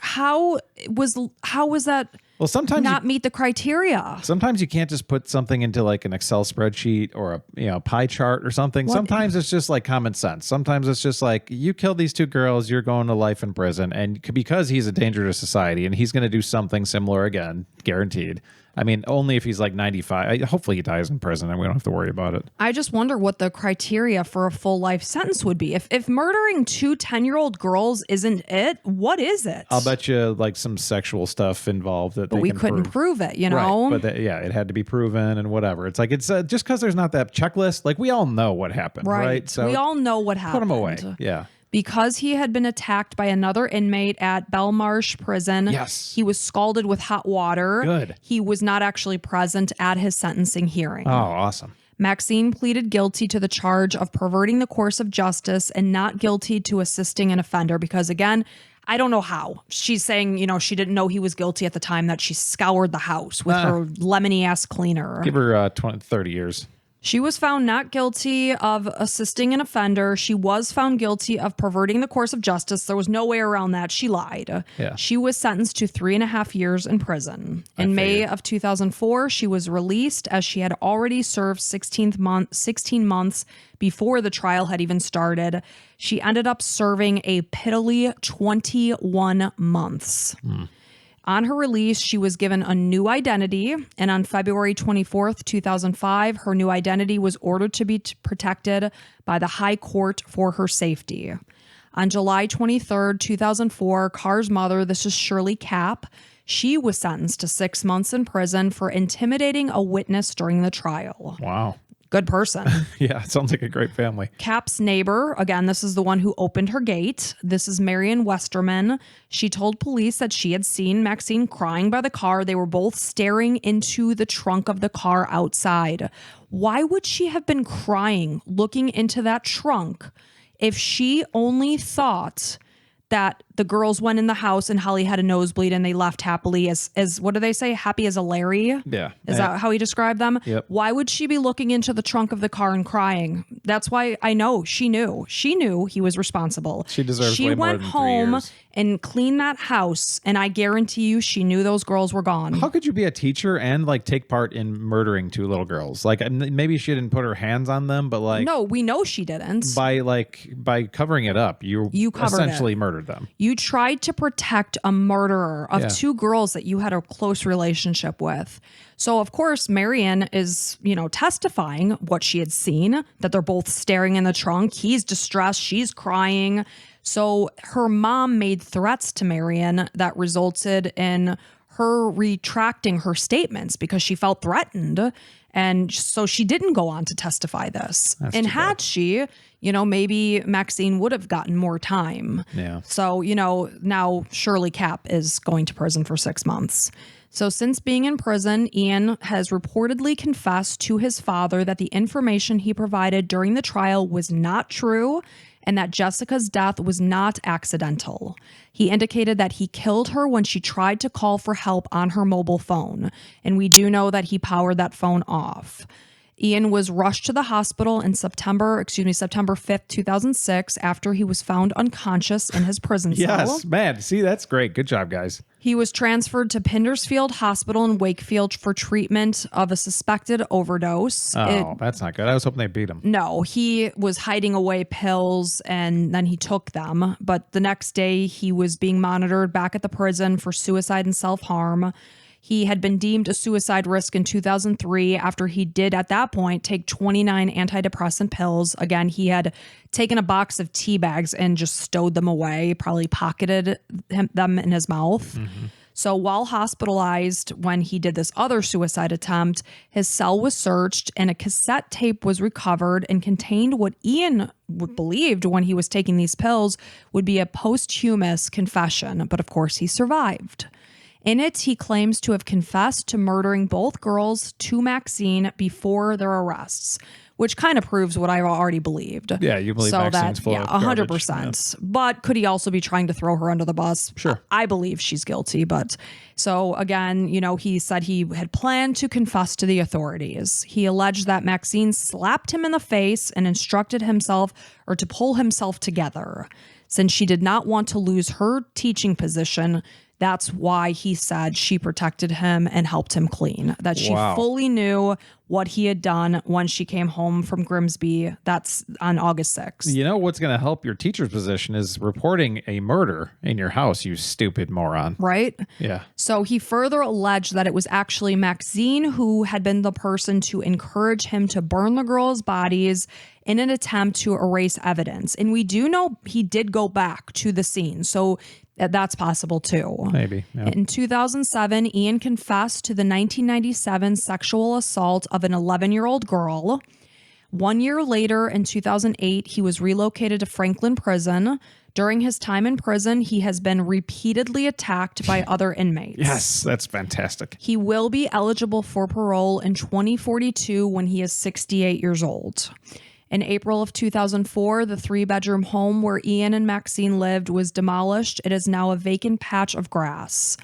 How was that? Well, sometimes not meet the criteria. Sometimes you can't just put something into like an Excel spreadsheet or a pie chart or something. Sometimes it's just like common sense. Sometimes it's just like, you killed these two girls, you're going to life in prison. And because he's a danger to society and he's going to do something similar again, guaranteed. I mean, only if he's like 95. Hopefully he dies in prison and we don't have to worry about it. I just wonder what the criteria for a full life sentence would be. If murdering two 10-year-old girls isn't it, what is it? I'll bet you like some sexual stuff involved that but we couldn't prove it, you know? Right. But it had to be proven and whatever. It's like, it's just because there's not that checklist. Like, we all know what happened, right? So we all know what happened. Put him away. Yeah. Because he had been attacked by another inmate at Belmarsh Prison. Yes. He was scalded with hot water. Good. He was not actually present at his sentencing hearing. Oh, awesome. Maxine pleaded guilty to the charge of perverting the course of justice and not guilty to assisting an offender because, again, I don't know how. She's saying, she didn't know he was guilty at the time that she scoured the house with her lemony-ass cleaner. Give her 30 years. She was found not guilty of assisting an offender. She was found guilty of perverting the course of justice. There was no way around that. She lied. Yeah. She was sentenced to 3.5 years in prison. In May of 2004, she was released as she had already served 16 months before the trial had even started. She ended up serving a pitiful 21 months. On her release, she was given a new identity, and on February 24th, 2005, her new identity was ordered to be protected by the High Court for her safety. On July 23rd, 2004, Carr's mother, this is Shirley Capp, she was sentenced to 6 months in prison for intimidating a witness during the trial. Wow. Good person. Yeah, it sounds like a great family. Capp's neighbor, again, this is the one who opened her gate. This is Marion Westerman. She told police that she had seen Maxine crying by the car. They were both staring into the trunk of the car outside. Why would she have been crying, looking into that trunk, if she only thought that the girls went in the house and Holly had a nosebleed and they left happily as what do they say? Happy as a Larry? Yeah. Is that how he described them? Yep. Why would she be looking into the trunk of the car and crying? That's why I know she knew. She knew he was responsible. She deserves way more went than 3 home years. and cleaned that house, and I guarantee you she knew those girls were gone. How could you be a teacher and like take part in murdering 2 little girls? Like, maybe she didn't put her hands on them, but like, No, we know she didn't. by covering it up, you covered essentially murdered them. You tried to protect a murderer of Yeah. 2 girls that you had a close relationship with. So, of course, Marion is, testifying what she had seen, that they're both staring in the trunk. He's distressed. She's crying. So her mom made threats to Marion that resulted in her retracting her statements because she felt threatened. And so she didn't go on to testify this. That's and too had bad. she, maybe Maxine would have gotten more time. Yeah. So, now Shirley Capp is going to prison for 6 months. So since being in prison, Ian has reportedly confessed to his father that the information he provided during the trial was not true and that Jessica's death was not accidental. He indicated that he killed her when she tried to call for help on her mobile phone, and we do know that he powered that phone off. Ian was rushed to the hospital in September 5th, 2006, after he was found unconscious in his prison cell. Yes, man. See, that's great. Good job, guys. He was transferred to Pindersfield Hospital in Wakefield for treatment of a suspected overdose. Oh, that's not good. I was hoping they beat him. No, he was hiding away pills and then he took them. But the next day, he was being monitored back at the prison for suicide and self-harm. He had been deemed a suicide risk in 2003 after he did, at that point, take 29 antidepressant pills. Again, he had taken a box of tea bags and just stowed them away, probably pocketed them in his mouth. Mm-hmm. So while hospitalized when he did this other suicide attempt, his cell was searched and a cassette tape was recovered and contained what Ian believed when he was taking these pills would be a posthumous confession. But of course, he survived. In it, he claims to have confessed to murdering both girls to Maxine before their arrests, which kind of proves what I already believed. Yeah, you believe Maxine's full of garbage. 100%. Yes. But could he also be trying to throw her under the bus? Sure. I believe she's guilty. But so again, he said he had planned to confess to the authorities. He alleged that Maxine slapped him in the face and instructed himself or to pull himself together. Since she did not want to lose her teaching position, That's why he said she protected him and helped him clean, that she fully knew what he had done when she came home from Grimsby. That's on August 6th. You know what's going to help your teacher's position is reporting a murder in your house, you stupid moron. Right? Yeah. So he further alleged that it was actually Maxine who had been the person to encourage him to burn the girls' bodies in an attempt to erase evidence. And we do know he did go back to the scene. So that's possible too. Maybe. Yeah. In 2007, Ian confessed to the 1997 sexual assault of an 11-year-old girl. 1 year later, in 2008, he was relocated to Franklin Prison. During his time in prison, he has been repeatedly attacked by other inmates. Yes, that's fantastic. He will be eligible for parole in 2042 when he is 68 years old. In April of 2004, the 3-bedroom home where Ian and Maxine lived was demolished. It is now a vacant patch of grass.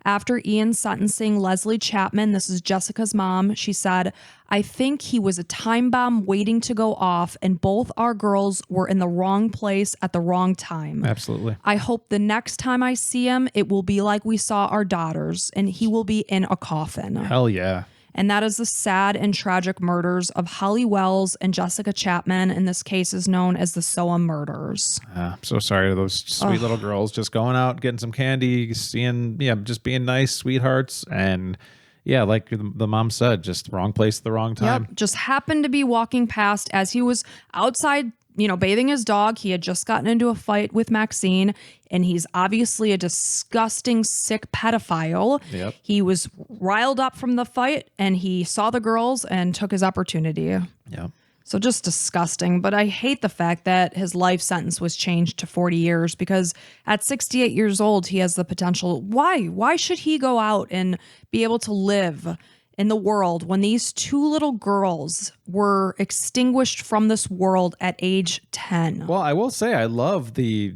After Ian's sentencing, Leslie Chapman, this is Jessica's mom, she said, "I think he was a time bomb waiting to go off, and both our girls were in the wrong place at the wrong time. Absolutely. I hope the next time I see him, it will be like we saw our daughters, and he will be in a coffin." Hell yeah. And that is the sad and tragic murders of Holly Wells and Jessica Chapman. And this case is known as the Soham murders. I'm so sorry to those sweet little girls just going out, getting some candy, seeing, just being nice sweethearts. And yeah, like the mom said, just wrong place at the wrong time. Yep. Just happened to be walking past as he was outside, bathing his dog. He had just gotten into a fight with Maxine, and he's obviously a disgusting, sick pedophile. Yep. He was riled up from the fight, and he saw the girls and took his opportunity. Yeah. So just disgusting. But I hate the fact that his life sentence was changed to 40 years because at 68 years old, he has the potential. Why should he go out and be able to live in the world when these 2 little girls were extinguished from this world at age 10? Well, I will say I love the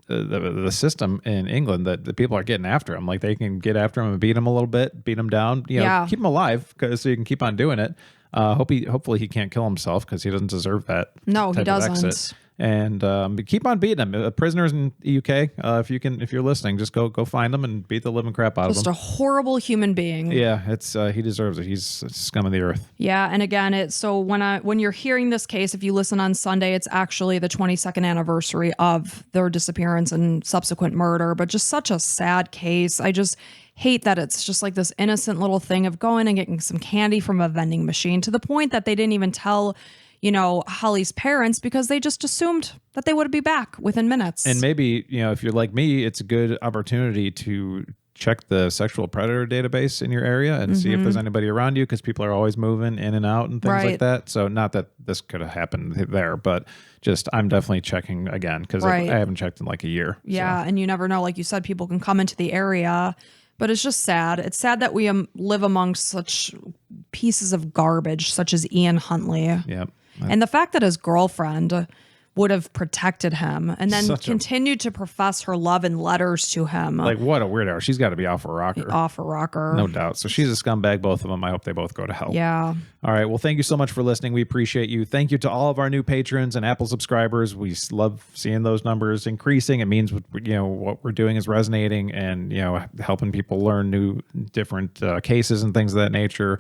the system in England that the people are getting after him. Like they can get after him and beat him a little bit, beat him down, keep him alive so you can keep on doing it. Hopefully he can't kill himself because he doesn't deserve that. No, he type of doesn't. exit. And keep on beating them. Prisoners in the UK, if you're listening, just go find them and beat the living crap out of them. Just a horrible human being. Yeah, it's he deserves it. He's scum of the earth. Yeah, and again, so when you're hearing this case, if you listen on Sunday, it's actually the 22nd anniversary of their disappearance and subsequent murder. But just such a sad case. I just hate that it's just like this innocent little thing of going and getting some candy from a vending machine, to the point that they didn't even tell Holly's parents because they just assumed that they would be back within minutes. And maybe, if you're like me, it's a good opportunity to check the sexual predator database in your area and see if there's anybody around you, because people are always moving in and out and things like that. So not that this could have happened there, but just I'm definitely checking again because I haven't checked in like a year. Yeah, and you never know. Like you said, people can come into the area. But it's just sad. It's sad that we live amongst such pieces of garbage, such as Ian Huntley. Yep. And the fact that his girlfriend would have protected him and then continued to profess her love in letters to him. Like, what a weirdo. She's got to be off a rocker. Off a rocker. No doubt. So she's a scumbag, both of them. I hope they both go to hell. Yeah. All right. Well, thank you so much for listening. We appreciate you. Thank you to all of our new patrons and Apple subscribers. We love seeing those numbers increasing. It means, what we're doing is resonating and, helping people learn new, different cases and things of that nature,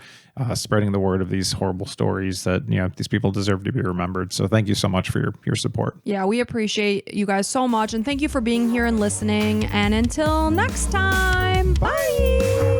spreading the word of these horrible stories that, these people deserve to be remembered. So thank you so much for your support. Yeah, we appreciate you guys so much. And thank you for being here and listening. And until next time, bye.